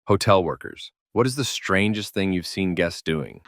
Hotel workers. What is the strangest thing you've seen guests doing?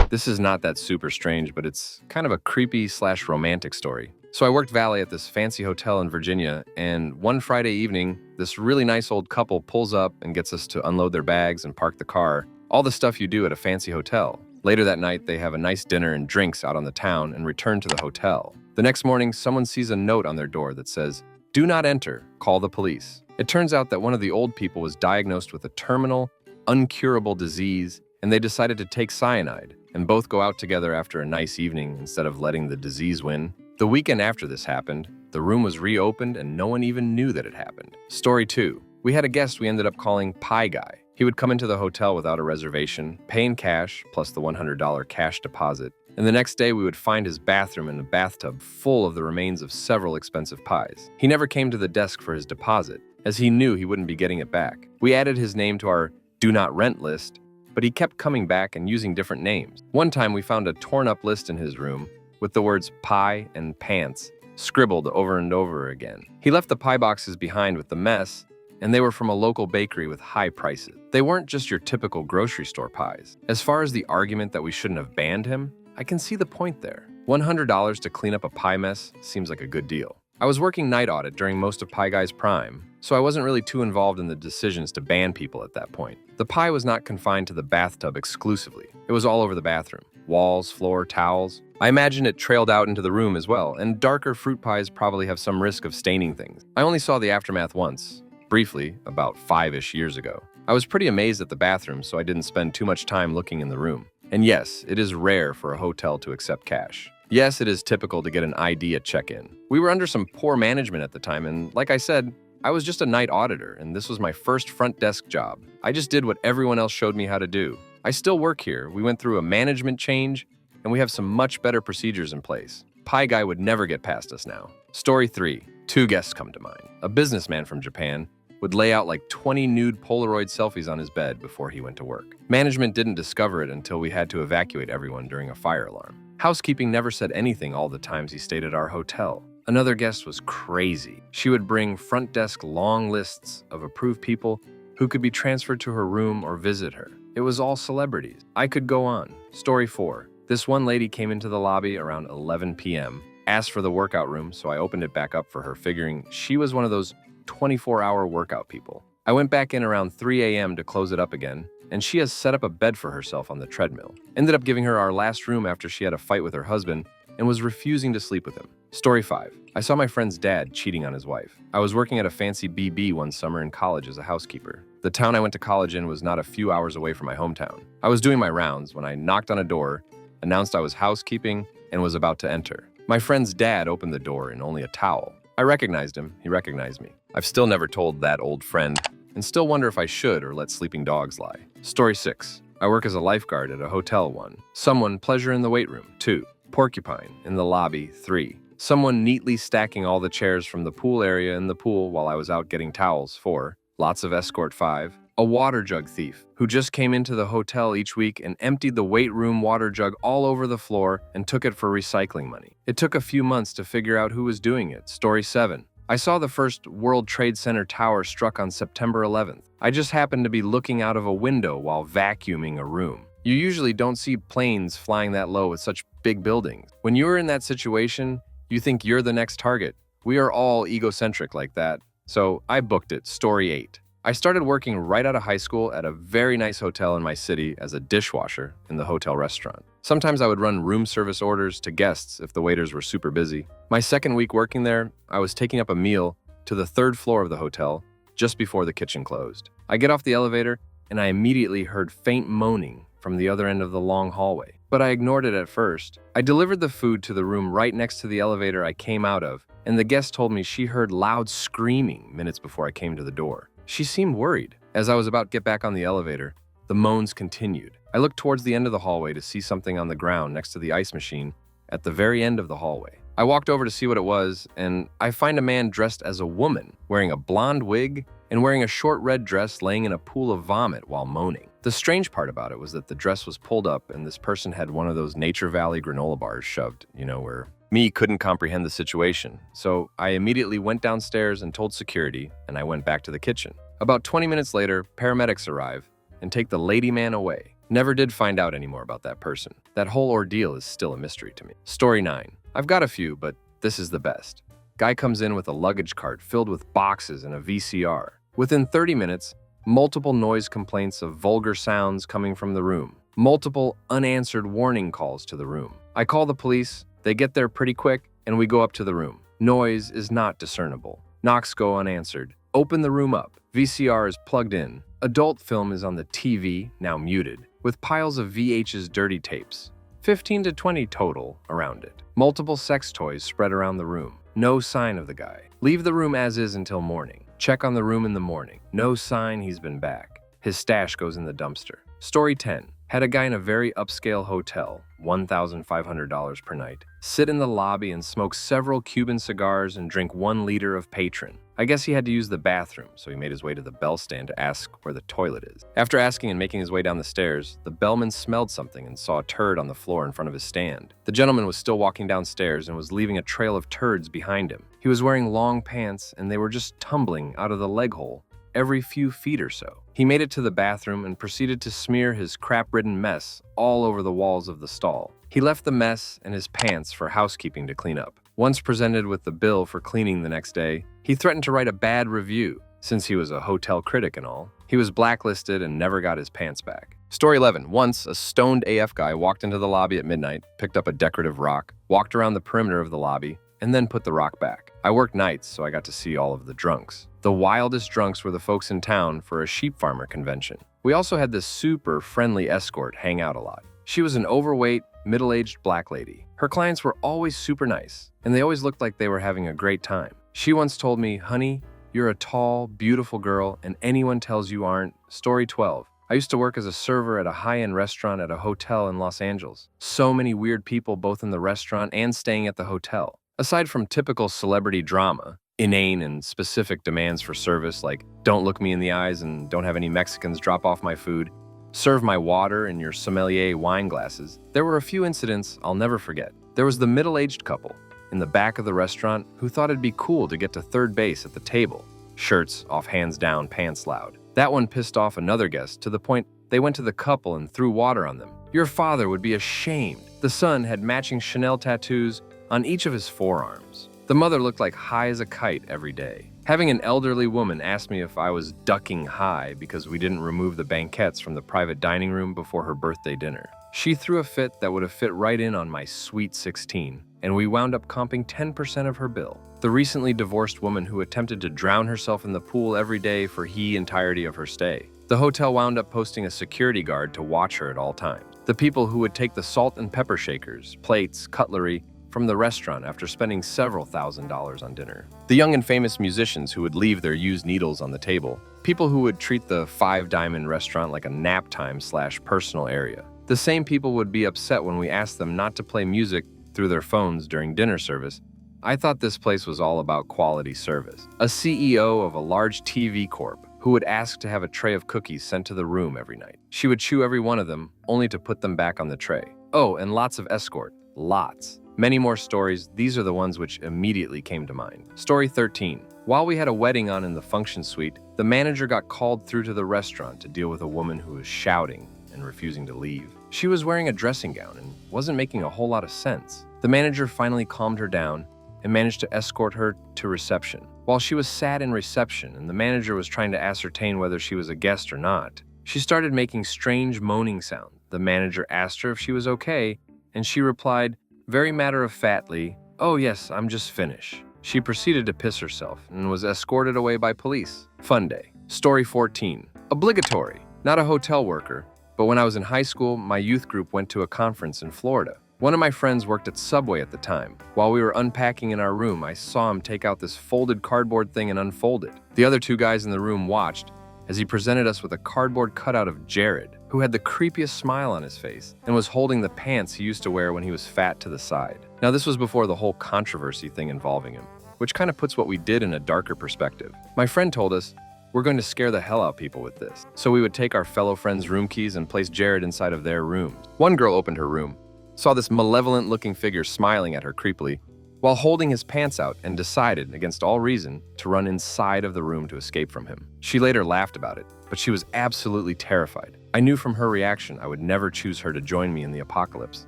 This is not that super strange, but it's kind of a creepy slash romantic story. So I worked valet at this fancy hotel in Virginia, and one Friday evening, this really nice old couple pulls up and gets us to unload their bags and park the car. All the stuff you do at a fancy hotel. Later that night, they have a nice dinner and drinks out on the town and return to the hotel. The next morning, someone sees a note on their door that says, "Do not enter, call the police." It turns out that one of the old people was diagnosed with a terminal, uncurable disease, and they decided to take cyanide and both go out together after a nice evening instead of letting the disease win. The weekend after this happened, the room was reopened and no one even knew that it happened. Story 2. We had a guest we ended up calling Pie Guy. He would come into the hotel without a reservation, pay in cash plus the $100 cash deposit, and the next day we would find his bathroom in a bathtub full of the remains of several expensive pies. He never came to the desk for his deposit, as he knew he wouldn't be getting it back. We added his name to our do not rent list, but he kept coming back and using different names. One time we found a torn up list in his room with the words pie and pants scribbled over and over again. He left the pie boxes behind with the mess, and they were from a local bakery with high prices. They weren't just your typical grocery store pies. As far as the argument that we shouldn't have banned him, I can see the point there. $100 to clean up a pie mess seems like a good deal. I was working night audit during most of Pie Guy's prime, so I wasn't really too involved in the decisions to ban people at that point. The pie was not confined to the bathtub exclusively. It was all over the bathroom. Walls, floor, towels. I imagine it trailed out into the room as well, and darker fruit pies probably have some risk of staining things. I only saw the aftermath once, briefly, about 5-ish years ago. I was pretty amazed at the bathroom, so I didn't spend too much time looking in the room. And yes, it is rare for a hotel to accept cash. Yes, it is typical to get an ID at check-in. We were under some poor management at the time, and like I said, I was just a night auditor, and this was my first front desk job. I just did what everyone else showed me how to do. I still work here. We went through a management change, and we have some much better procedures in place. Pie Guy would never get past us now. Story 3. 2 guests come to mind. A businessman from Japan would lay out like 20 nude Polaroid selfies on his bed before he went to work. Management didn't discover it until we had to evacuate everyone during a fire alarm. Housekeeping never said anything all the times he stayed at our hotel. Another guest was crazy. She would bring front desk long lists of approved people who could be transferred to her room or visit her. It was all celebrities. I could go on. Story 4. This one lady came into the lobby around 11 p.m., asked for the workout room, so I opened it back up for her, figuring she was one of those 24-hour workout people. I went back in around 3 a.m. to close it up again, and she has set up a bed for herself on the treadmill. Ended up giving her our last room after she had a fight with her husband and was refusing to sleep with him. Story 5. I saw my friend's dad cheating on his wife. I was working at a fancy BB one summer in college as a housekeeper. The town I went to college in was not a few hours away from my hometown. I was doing my rounds when I knocked on a door, announced I was housekeeping, and was about to enter. My friend's dad opened the door in only a towel. I recognized him. He recognized me. I've still never told that old friend, and still wonder if I should or let sleeping dogs lie. Story 6. I work as a lifeguard at a hotel 1. Someone pleasure in the weight room 2. Porcupine in the lobby 3. Someone neatly stacking all the chairs from the pool area in the pool while I was out getting towels 4. Lots of escort 5. A water jug thief who just came into the hotel each week and emptied the weight room water jug all over the floor and took it for recycling money. It took a few months to figure out who was doing it. Story 7. I saw the first World Trade Center tower struck on September 11th. I just happened to be looking out of a window while vacuuming a room. You usually don't see planes flying that low with such big buildings. When you're in that situation, you think you're the next target. We are all egocentric like that. So I booked it. Story 8. I started working right out of high school at a very nice hotel in my city as a dishwasher in the hotel restaurant. Sometimes I would run room service orders to guests if the waiters were super busy. My second week working there, I was taking up a meal to the 3rd floor of the hotel just before the kitchen closed. I get off the elevator and I immediately heard faint moaning from the other end of the long hallway, but I ignored it at first. I delivered the food to the room right next to the elevator I came out of, and the guest told me she heard loud screaming minutes before I came to the door. She seemed worried. As I was about to get back on the elevator, the moans continued. I looked towards the end of the hallway to see something on the ground next to the ice machine at the very end of the hallway. I walked over to see what it was, and I find a man dressed as a woman, wearing a blonde wig and wearing a short red dress laying in a pool of vomit while moaning. The strange part about it was that the dress was pulled up and this person had one of those Nature Valley granola bars shoved, where me couldn't comprehend the situation. So I immediately went downstairs and told security, and I went back to the kitchen. About 20 minutes later, paramedics arrive and take the lady man away. Never did find out any more about that person. That whole ordeal is still a mystery to me. Story 9. I've got a few, but this is the best. Guy comes in with a luggage cart filled with boxes and a VCR. Within 30 minutes, multiple noise complaints of vulgar sounds coming from the room. Multiple unanswered warning calls to the room. I call the police, they get there pretty quick, and we go up to the room. Noise is not discernible. Knocks go unanswered. Open the room up. VCR is plugged in. Adult film is on the TV, now muted, with piles of VH's dirty tapes. 15 to 20 total around it. Multiple sex toys spread around the room. No sign of the guy. Leave the room as is until morning. Check on the room in the morning. No sign he's been back. His stash goes in the dumpster. Story 10. Had a guy in a very upscale hotel, $1,500 per night, sit in the lobby and smoke several Cuban cigars and drink 1 liter of Patron. I guess he had to use the bathroom, so he made his way to the bell stand to ask where the toilet is. After asking and making his way down the stairs, the bellman smelled something and saw a turd on the floor in front of his stand. The gentleman was still walking downstairs and was leaving a trail of turds behind him. He was wearing long pants and they were just tumbling out of the leg hole every few feet or so. He made it to the bathroom and proceeded to smear his crap-ridden mess all over the walls of the stall. He left the mess and his pants for housekeeping to clean up. Once presented with the bill for cleaning the next day, he threatened to write a bad review. Since he was a hotel critic and all, he was blacklisted and never got his pants back. Story 11. Once, a stoned AF guy walked into the lobby at midnight, picked up a decorative rock, walked around the perimeter of the lobby, and then put the rock back. I worked nights, so I got to see all of the drunks. The wildest drunks were the folks in town for a sheep farmer convention. We also had this super friendly escort hang out a lot. She was an overweight, middle-aged black lady. Her clients were always super nice, and they always looked like they were having a great time. She once told me, "Honey, you're a tall, beautiful girl, and anyone tells you aren't." Story 12. I used to work as a server at a high-end restaurant at a hotel in Los Angeles. So many weird people both in the restaurant and staying at the hotel. Aside from typical celebrity drama, inane and specific demands for service like don't look me in the eyes and don't have any Mexicans drop off my food, serve my water in your sommelier wine glasses, there were a few incidents I'll never forget. There was the middle-aged couple in the back of the restaurant who thought it'd be cool to get to third base at the table. Shirts off, hands down, pants loud. That one pissed off another guest to the point they went to the couple and threw water on them. Your father would be ashamed. The son had matching Chanel tattoos on each of his forearms. The mother looked like high as a kite every day. Having an elderly woman ask me if I was ducking high because we didn't remove the banquettes from the private dining room before her birthday dinner. She threw a fit that would have fit right in on my sweet 16, and we wound up comping 10% of her bill. The recently divorced woman who attempted to drown herself in the pool every day for the entirety of her stay. The hotel wound up posting a security guard to watch her at all times. The people who would take the salt and pepper shakers, plates, cutlery, from the restaurant after spending several $1,000s on dinner. The young and famous musicians who would leave their used needles on the table. People who would treat the Five Diamond restaurant like a nap time / personal area. The same people would be upset when we asked them not to play music through their phones during dinner service. I thought this place was all about quality service. A CEO of a large TV corp who would ask to have a tray of cookies sent to the room every night. She would chew every one of them, only to put them back on the tray. Oh, and lots of escort. Lots. Many more stories, these are the ones which immediately came to mind. Story 13. While we had a wedding on in the function suite, the manager got called through to the restaurant to deal with a woman who was shouting and refusing to leave. She was wearing a dressing gown and wasn't making a whole lot of sense. The manager finally calmed her down and managed to escort her to reception. While she was sat in reception and the manager was trying to ascertain whether she was a guest or not, she started making strange moaning sounds. The manager asked her if she was okay, and she replied, very matter-of-factly, "Oh yes, I'm just finished." She proceeded to piss herself and was escorted away by police. Fun day. Story 14. Obligatory. Not a hotel worker, but when I was in high school, my youth group went to a conference in Florida. One of my friends worked at Subway at the time. While we were unpacking in our room, I saw him take out this folded cardboard thing and unfold it. The other 2 guys in the room watched as he presented us with a cardboard cutout of Jared, who had the creepiest smile on his face and was holding the pants he used to wear when he was fat to the side. Now, this was before the whole controversy thing involving him, which kind of puts what we did in a darker perspective. My friend told us, we're going to scare the hell out of people with this. So we would take our fellow friends' room keys and place Jared inside of their room. One girl opened her room, saw this malevolent-looking figure smiling at her creepily, while holding his pants out and decided, against all reason, to run inside of the room to escape from him. She later laughed about it, but she was absolutely terrified. I knew from her reaction I would never choose her to join me in the apocalypse.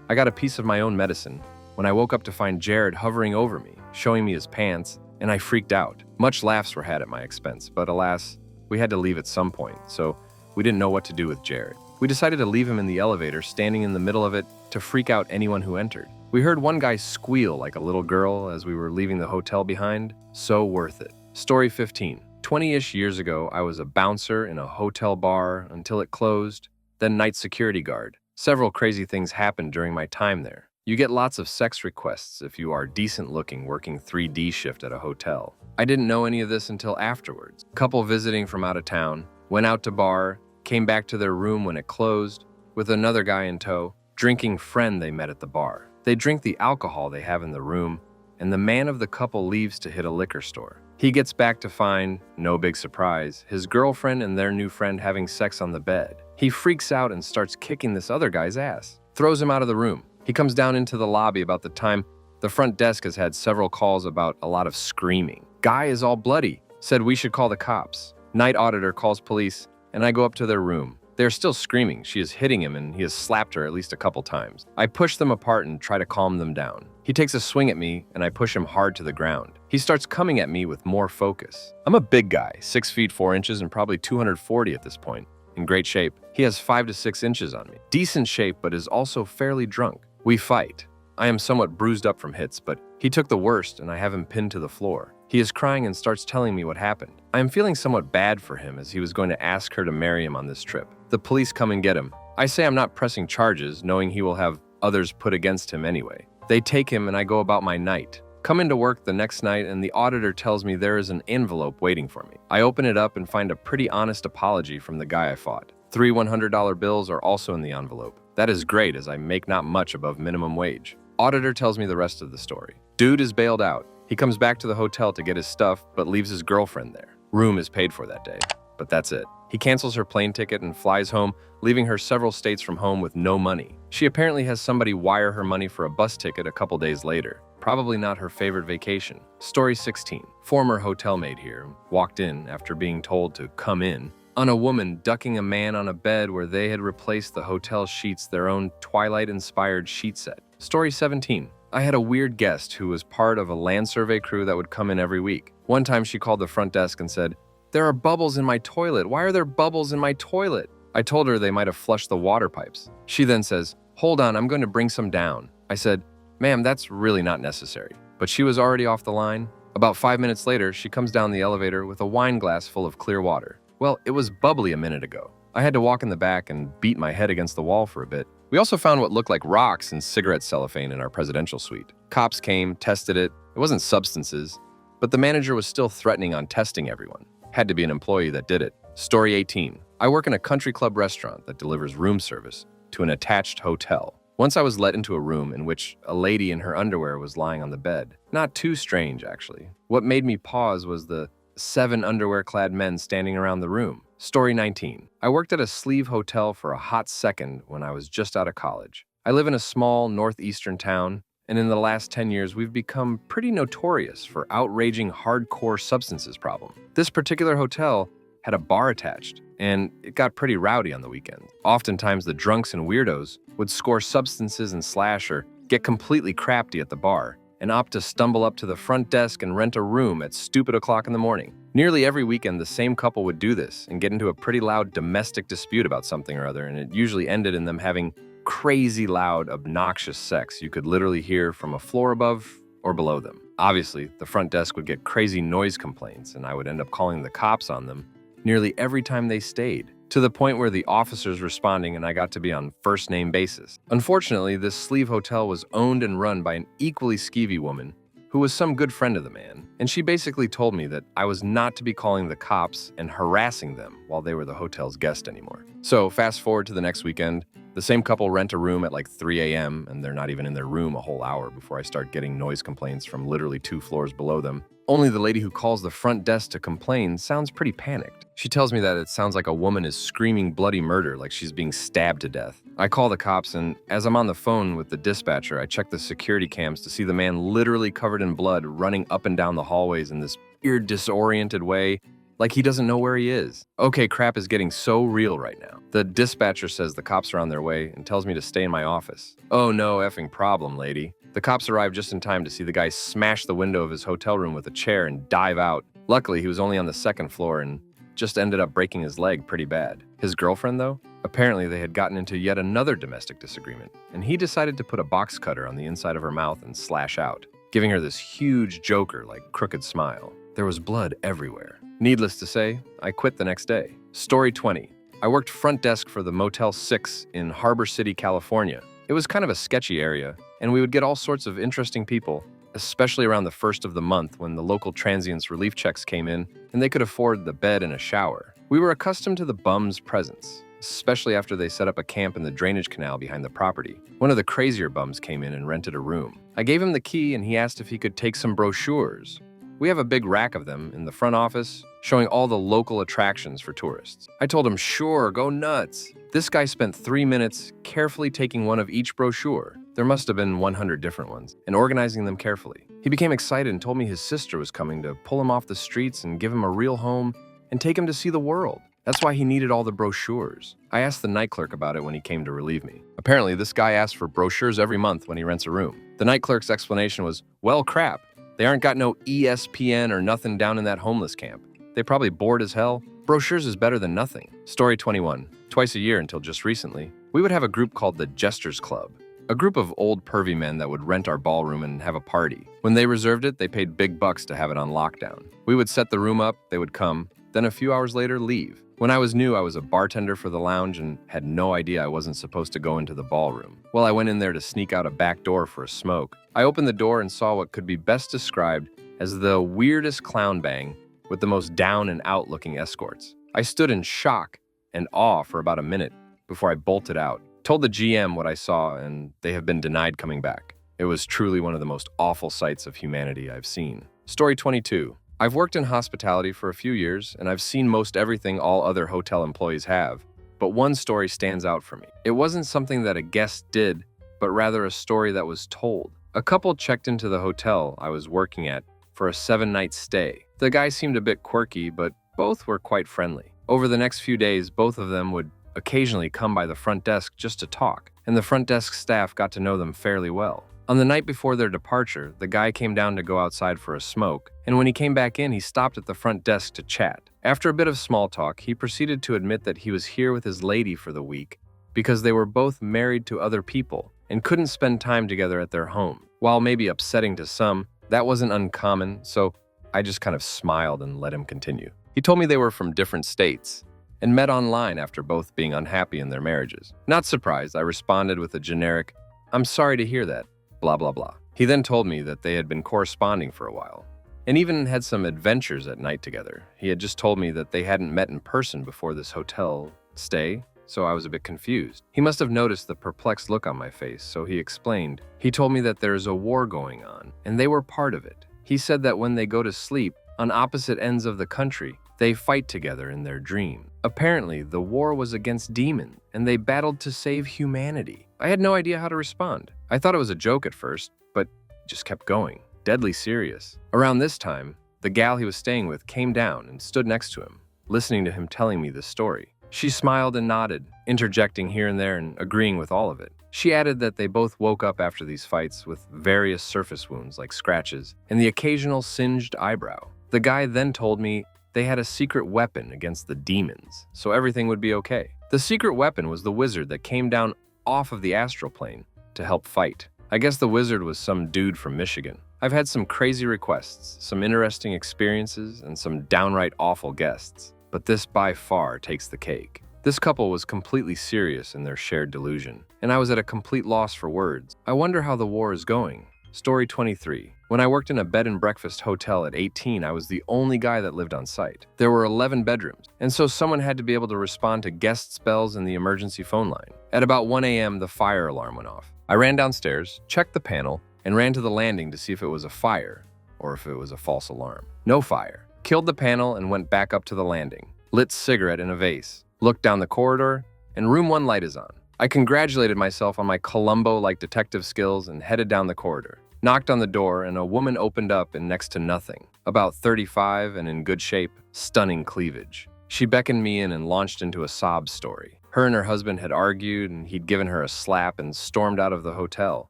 I got a piece of my own medicine when I woke up to find Jared hovering over me, showing me his pants, and I freaked out. Much laughs were had at my expense, but alas, we had to leave at some point, so we didn't know what to do with Jared. We decided to leave him in the elevator, standing in the middle of it, to freak out anyone who entered. We heard one guy squeal like a little girl as we were leaving the hotel behind. So worth it. Story 15. 20-ish years ago, I was a bouncer in a hotel bar until it closed, then night security guard. Several crazy things happened during my time there. You get lots of sex requests if you are decent looking working 3D shift at a hotel. I didn't know any of this until afterwards. Couple visiting from out of town, went out to bar, came back to their room when it closed, with another guy in tow, drinking friend they met at the bar. They drink the alcohol they have in the room, and the man of the couple leaves to hit a liquor store. He gets back to find, no big surprise, his girlfriend and their new friend having sex on the bed. He freaks out and starts kicking this other guy's ass, throws him out of the room. He comes down into the lobby about the time the front desk has had several calls about a lot of screaming. Guy is all bloody, said we should call the cops. Night auditor calls police, and I go up to their room. They're still screaming. She is hitting him and he has slapped her at least a couple times. I push them apart and try to calm them down. He takes a swing at me and I push him hard to the ground. He starts coming at me with more focus. I'm a big guy, 6 feet 4 inches and probably 240 at this point. In great shape. He has 5 to 6 inches on me. Decent shape, but is also fairly drunk. We fight. I am somewhat bruised up from hits, but he took the worst and I have him pinned to the floor. He is crying and starts telling me what happened. I am feeling somewhat bad for him as he was going to ask her to marry him on this trip. The police come and get him. I say I'm not pressing charges, knowing he will have others put against him anyway. They take him and I go about my night. Come into work the next night and the auditor tells me there is an envelope waiting for me. I open it up and find a pretty honest apology from the guy I fought. 3 $100 bills are also in the envelope. That is great as I make not much above minimum wage. Auditor tells me the rest of the story. Dude is bailed out. He comes back to the hotel to get his stuff, but leaves his girlfriend there. Room is paid for that day, but that's it. He cancels her plane ticket and flies home, leaving her several states from home with no money. She apparently has somebody wire her money for a bus ticket a couple days later. Probably not her favorite vacation. Story 16. Former hotel maid here walked in after being told to come in on a woman ducking a man on a bed where they had replaced the hotel sheets their own Twilight-inspired sheet set. Story 17. I had a weird guest who was part of a land survey crew that would come in every week. One time she called the front desk and said, "There are bubbles in my toilet. Why are there bubbles in my toilet?" I told her they might have flushed the water pipes. She then says, "Hold on, I'm going to bring some down." I said, "Ma'am, that's really not necessary." But she was already off the line. About 5 minutes later, she comes down the elevator with a wine glass full of clear water. Well, it was bubbly a minute ago. I had to walk in the back and beat my head against the wall for a bit. We also found what looked like rocks and cigarette cellophane in our presidential suite. Cops came, tested it. It wasn't substances, but the manager was still threatening on testing everyone. Had to be an employee that did it. Story 18. I work in a country club restaurant that delivers room service to an attached hotel. Once I was let into a room in which a lady in her underwear was lying on the bed. Not too strange, actually. What made me pause was the 7 underwear-clad men standing around the room. Story 19. I worked at a sleeve hotel for a hot second when I was just out of college. I live in a small northeastern town, and in the last 10 years, we've become pretty notorious for outraging hardcore substances problem. This particular hotel had a bar attached, and it got pretty rowdy on the weekends. Oftentimes, the drunks and weirdos would score substances and slash or get completely crafty at the bar and opt to stumble up to the front desk and rent a room at stupid o'clock in the morning. Nearly every weekend, the same couple would do this and get into a pretty loud domestic dispute about something or other, and it usually ended in them having crazy loud, obnoxious sex you could literally hear from a floor above or below them. Obviously, the front desk would get crazy noise complaints, and I would end up calling the cops on them nearly every time they stayed, to the point where the officers responding and I got to be on first-name basis. Unfortunately, this sleeve hotel was owned and run by an equally skeevy woman who was some good friend of the man, and she basically told me that I was not to be calling the cops and harassing them while they were the hotel's guest anymore. So fast forward to the next weekend, the same couple rent a room at like 3 a.m. and they're not even in their room a whole hour before I start getting noise complaints from literally 2 floors below them, Only the lady who calls the front desk to complain sounds pretty panicked. She tells me that it sounds like a woman is screaming bloody murder, like she's being stabbed to death. I call the cops, and as I'm on the phone with the dispatcher, I check the security cams to see the man literally covered in blood running up and down the hallways in this weird, disoriented way, like he doesn't know where he is. Okay, crap is getting so real right now. The dispatcher says the cops are on their way and tells me to stay in my office. Oh no effing problem, lady. The cops arrive just in time to see the guy smash the window of his hotel room with a chair and dive out. Luckily, he was only on the second floor and just ended up breaking his leg pretty bad. His girlfriend, though? Apparently, they had gotten into yet another domestic disagreement, and he decided to put a box cutter on the inside of her mouth and slash out, giving her this huge Joker-like crooked smile. There was blood everywhere. Needless to say, I quit the next day. Story 20. I worked front desk for the Motel 6 in Harbor City, California. It was kind of a sketchy area, and we would get all sorts of interesting people, especially around the first of the month when the local transients relief checks came in and they could afford the bed and a shower. We were accustomed to the bums' presence, especially after they set up a camp in the drainage canal behind the property. One of the crazier bums came in and rented a room. I gave him the key and he asked if he could take some brochures. We have a big rack of them in the front office, showing all the local attractions for tourists. I told him, sure, go nuts. This guy spent 3 minutes carefully taking one of each brochure. There must have been 100 different ones, and organizing them carefully. He became excited and told me his sister was coming to pull him off the streets and give him a real home and take him to see the world. That's why he needed all the brochures. I asked the night clerk about it when he came to relieve me. Apparently, this guy asks for brochures every month when he rents a room. The night clerk's explanation was, well, crap. They aren't got no ESPN or nothing down in that homeless camp. They probably bored as hell. Brochures is better than nothing. Story 21. Twice a year until just recently, we would have a group called the Jesters Club. A group of old pervy men that would rent our ballroom and have a party. When they reserved it, they paid big bucks to have it on lockdown. We would set the room up, they would come, then a few hours later leave. When I was new, I was a bartender for the lounge and had no idea I wasn't supposed to go into the ballroom. Well, I went in there to sneak out a back door for a smoke. I opened the door and saw what could be best described as the weirdest clown bang with the most down and out looking escorts. I stood in shock and awe for about a minute before I bolted out. Told the GM what I saw, and they have been denied coming back. It was truly one of the most awful sights of humanity I've seen. Story 22. I've worked in hospitality for a few years, and I've seen most everything all other hotel employees have, but one story stands out for me. It wasn't something that a guest did, but rather a story that was told. A couple checked into the hotel I was working at for a 7-night stay. The guy seemed a bit quirky, but both were quite friendly. Over the next few days, both of them would occasionally come by the front desk just to talk, and the front desk staff got to know them fairly well. On the night before their departure, the guy came down to go outside for a smoke, and when he came back in, he stopped at the front desk to chat. After a bit of small talk, he proceeded to admit that he was here with his lady for the week because they were both married to other people and couldn't spend time together at their home. While maybe upsetting to some, that wasn't uncommon, so I just kind of smiled and let him continue. He told me they were from different states and met online after both being unhappy in their marriages. Not surprised, I responded with a generic, "I'm sorry to hear that, blah blah blah." He then told me that they had been corresponding for a while and even had some adventures at night together. He had just told me that they hadn't met in person before this hotel stay, so I was a bit confused. He must have noticed the perplexed look on my face, so he explained. He told me that there is a war going on, and they were part of it. He said that when they go to sleep on opposite ends of the country, they fight together in their dream. Apparently, the war was against demons, and they battled to save humanity. I had no idea how to respond. I thought it was a joke at first, but just kept going. Deadly serious. Around this time, the gal he was staying with came down and stood next to him, listening to him telling me this story. She smiled and nodded, interjecting here and there and agreeing with all of it. She added that they both woke up after these fights with various surface wounds like scratches and the occasional singed eyebrow. The guy then told me they had a secret weapon against the demons, so everything would be okay. The secret weapon was the wizard that came down off of the astral plane to help fight. I guess the wizard was some dude from Michigan. I've had some crazy requests, some interesting experiences, and some downright awful guests, but this by far takes the cake. This couple was completely serious in their shared delusion, and I was at a complete loss for words. I wonder how the war is going. Story 23. When I worked in a bed and breakfast hotel at 18, I was the only guy that lived on site. There were 11 bedrooms, and so someone had to be able to respond to guest spells in the emergency phone line. At about 1 a.m., the fire alarm went off. I ran downstairs, checked the panel, and ran to the landing to see if it was a fire, or if it was a false alarm. No fire. Killed the panel and went back up to the landing. Lit cigarette in a vase. Looked down the corridor, and room 1 light is on. I congratulated myself on my Columbo-like detective skills and headed down the corridor. Knocked on the door, and a woman opened up in next to nothing. About 35 and in good shape, stunning cleavage. She beckoned me in and launched into a sob story. Her and her husband had argued, and he'd given her a slap and stormed out of the hotel.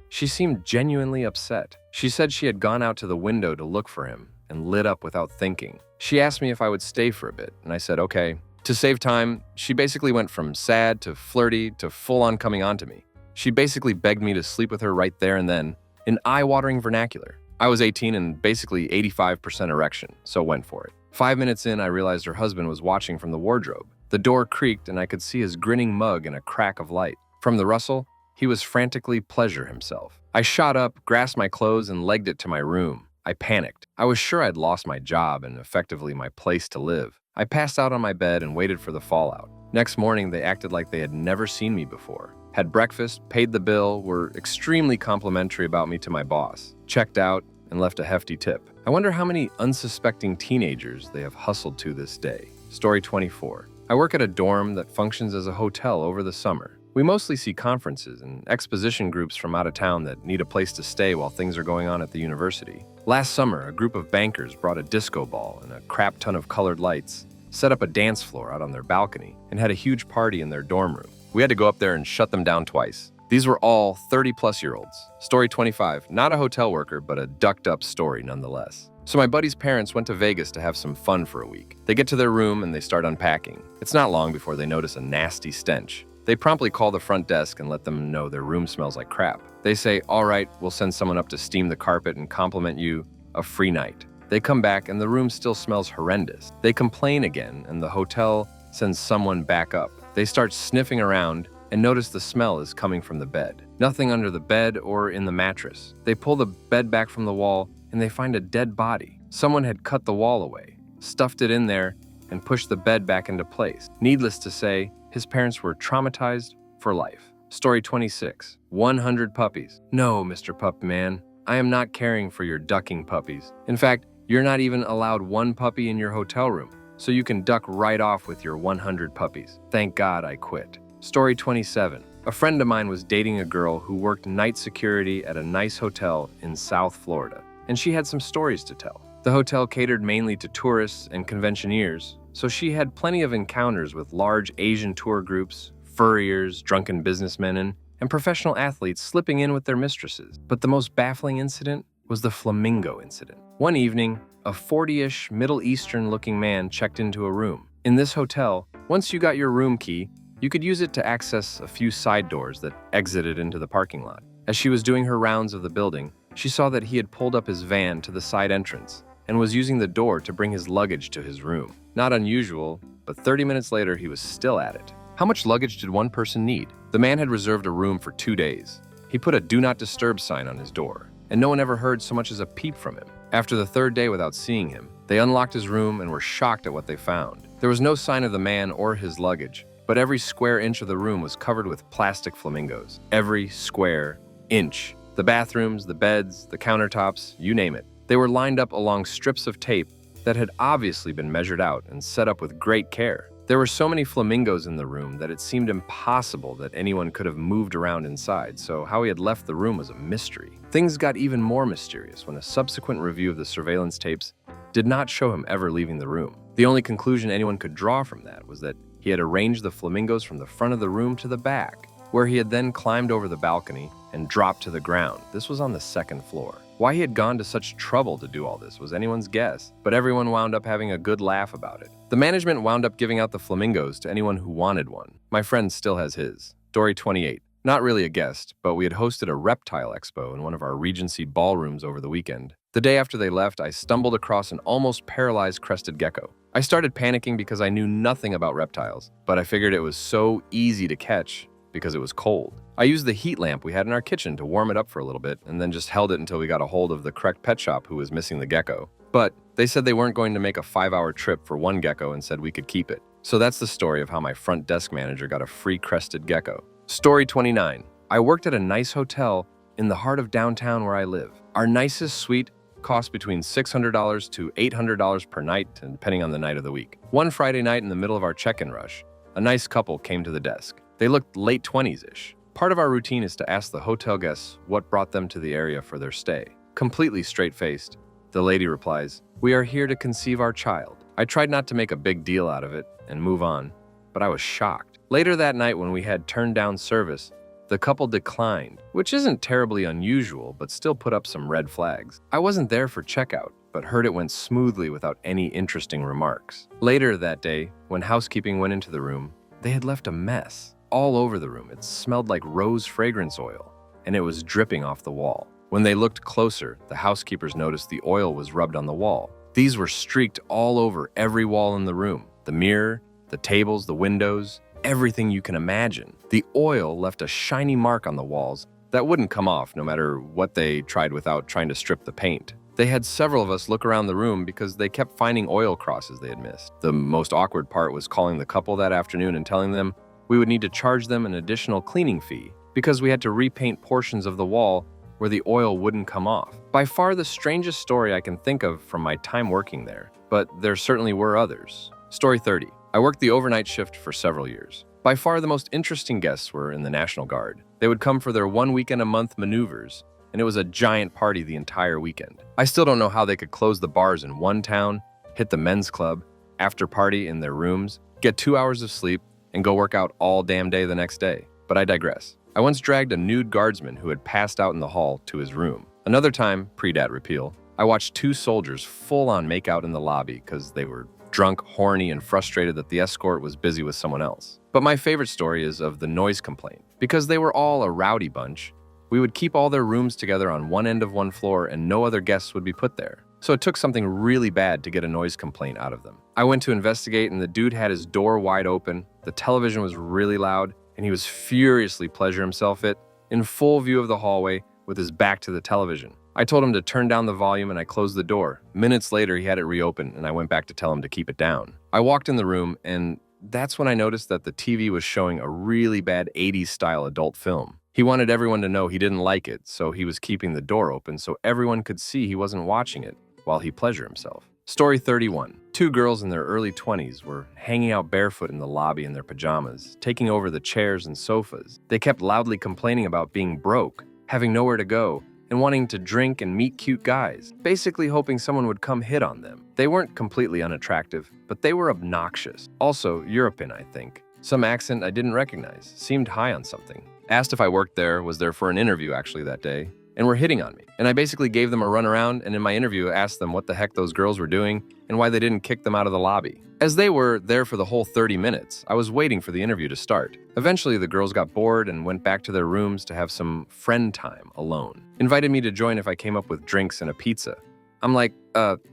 She seemed genuinely upset. She said she had gone out to the window to look for him and lit up without thinking. She asked me if I would stay for a bit, and I said okay. To save time, she basically went from sad to flirty to full-on coming on to me. She basically begged me to sleep with her right there and then, in eye-watering vernacular. I was 18 and basically 85% erection, so went for it. 5 minutes in, I realized her husband was watching from the wardrobe. The door creaked and I could see his grinning mug in a crack of light. From the rustle, he was frantically pleasure himself. I shot up, grasped my clothes, and legged it to my room. I panicked. I was sure I'd lost my job and effectively my place to live. I passed out on my bed and waited for the fallout. Next morning, they acted like they had never seen me before. Had breakfast, paid the bill, were extremely complimentary about me to my boss, checked out, and left a hefty tip. I wonder how many unsuspecting teenagers they have hustled to this day. Story 24. I work at a dorm that functions as a hotel over the summer. We mostly see conferences and exposition groups from out of town that need a place to stay while things are going on at the university. Last summer, a group of bankers brought a disco ball and a crap ton of colored lights, set up a dance floor out on their balcony, and had a huge party in their dorm room. We had to go up there and shut them down twice. These were all 30-plus-year-olds. Story 25, not a hotel worker, but a ducked-up story nonetheless. So my buddy's parents went to Vegas to have some fun for a week. They get to their room and they start unpacking. It's not long before they notice a nasty stench. They promptly call the front desk and let them know their room smells like crap. They say, all right, we'll send someone up to steam the carpet and compliment you a free night. They come back and the room still smells horrendous. They complain again and the hotel sends someone back up. They start sniffing around and notice the smell is coming from the bed. Nothing under the bed or in the mattress. They pull the bed back from the wall and they find a dead body. Someone had cut the wall away, stuffed it in there, and pushed the bed back into place. Needless to say, his parents were traumatized for life. Story 26. 100 puppies. No, Mr. Pup Man, I am not caring for your ducking puppies. In fact, you're not even allowed one puppy in your hotel room, so you can duck right off with your 100 puppies. Thank God I quit. Story 27. A friend of mine was dating a girl who worked night security at a nice hotel in South Florida, and she had some stories to tell. The hotel catered mainly to tourists and conventioneers, so she had plenty of encounters with large Asian tour groups, furriers, drunken businessmen, and professional athletes slipping in with their mistresses. But the most baffling incident was the flamingo incident. One evening, a 40-ish Middle Eastern-looking man checked into a room. In this hotel, once you got your room key, you could use it to access a few side doors that exited into the parking lot. As she was doing her rounds of the building, she saw that he had pulled up his van to the side entrance and was using the door to bring his luggage to his room. Not unusual, but 30 minutes later he was still at it. How much luggage did one person need? The man had reserved a room for 2 days. He put a do not disturb sign on his door, and no one ever heard so much as a peep from him. After the 3rd day without seeing him, they unlocked his room and were shocked at what they found. There was no sign of the man or his luggage, but every square inch of the room was covered with plastic flamingos. Every square inch. The bathrooms, the beds, the countertops, you name it. They were lined up along strips of tape that had obviously been measured out and set up with great care. There were so many flamingos in the room that it seemed impossible that anyone could have moved around inside, so how he had left the room was a mystery. Things got even more mysterious when a subsequent review of the surveillance tapes did not show him ever leaving the room. The only conclusion anyone could draw from that was that he had arranged the flamingos from the front of the room to the back, where he had then climbed over the balcony and dropped to the ground. This was on the 2nd floor. Why he had gone to such trouble to do all this was anyone's guess, but everyone wound up having a good laugh about it. The management wound up giving out the flamingos to anyone who wanted one. My friend still has his. Story 28. Not really a guest, but we had hosted a reptile expo in one of our Regency ballrooms over the weekend. The day after they left, I stumbled across an almost paralyzed crested gecko. I started panicking because I knew nothing about reptiles, but I figured it was so easy to catch because it was cold. I used the heat lamp we had in our kitchen to warm it up for a little bit and then just held it until we got a hold of the correct pet shop who was missing the gecko. But they said they weren't going to make a 5-hour trip for one gecko and said we could keep it. So that's the story of how my front desk manager got a free crested gecko. Story 29. I worked at a nice hotel in the heart of downtown where I live. Our nicest suite cost between $600 to $800 per night, depending on the night of the week. One Friday night in the middle of our check-in rush, a nice couple came to the desk. They looked late 20s-ish. Part of our routine is to ask the hotel guests what brought them to the area for their stay. Completely straight-faced, the lady replies, "We are here to conceive our child." I tried not to make a big deal out of it and move on, but I was shocked. Later that night when we had turned down service, the couple declined, which isn't terribly unusual, but still put up some red flags. I wasn't there for checkout, but heard it went smoothly without any interesting remarks. Later that day, when housekeeping went into the room, they had left a mess all over the room. It smelled like rose fragrance oil, and it was dripping off the wall. When they looked closer, the housekeepers noticed the oil was rubbed on the wall. These were streaked all over every wall in the room. The mirror, the tables, the windows, everything you can imagine. The oil left a shiny mark on the walls that wouldn't come off no matter what they tried without trying to strip the paint. They had several of us look around the room because they kept finding oil crosses they had missed. The most awkward part was calling the couple that afternoon and telling them we would need to charge them an additional cleaning fee because we had to repaint portions of the wall where the oil wouldn't come off. By far the strangest story I can think of from my time working there, but there certainly were others. Story 30. I worked the overnight shift for several years. By far the most interesting guests were in the National Guard. They would come for their one weekend a month maneuvers, and it was a giant party the entire weekend. I still don't know how they could close the bars in one town, hit the men's club, after party in their rooms, get 2 hours of sleep, and go work out all damn day the next day. But I digress. I once dragged a nude guardsman who had passed out in the hall to his room. Another time, pre-dat repeal, I watched two soldiers full-on make out in the lobby because they were drunk, horny, and frustrated that the escort was busy with someone else. But my favorite story is of the noise complaint. Because they were all a rowdy bunch, we would keep all their rooms together on one end of one floor and no other guests would be put there. So it took something really bad to get a noise complaint out of them. I went to investigate and the dude had his door wide open, the television was really loud, and he was furiously pleasure himself it in full view of the hallway with his back to the television. I told him to turn down the volume and I closed the door. Minutes later, he had it reopened and I went back to tell him to keep it down. I walked in the room and that's when I noticed that the TV was showing a really bad 80s style adult film. He wanted everyone to know he didn't like it, so he was keeping the door open so everyone could see he wasn't watching it while he pleasured himself. Story 31. Two girls in their early 20s were hanging out barefoot in the lobby in their pajamas, taking over the chairs and sofas. They kept loudly complaining about being broke, having nowhere to go, and wanting to drink and meet cute guys, basically hoping someone would come hit on them. They weren't completely unattractive, but they were obnoxious. Also, European, I think. Some accent I didn't recognize, seemed high on something. Asked if I worked there, was there for an interview actually that day, and were hitting on me. And I basically gave them a runaround and in my interview asked them what the heck those girls were doing and why they didn't kick them out of the lobby. As they were there for the whole 30 minutes, I was waiting for the interview to start. Eventually, the girls got bored and went back to their rooms to have some friend time alone. Invited me to join if I came up with drinks and a pizza. I'm like,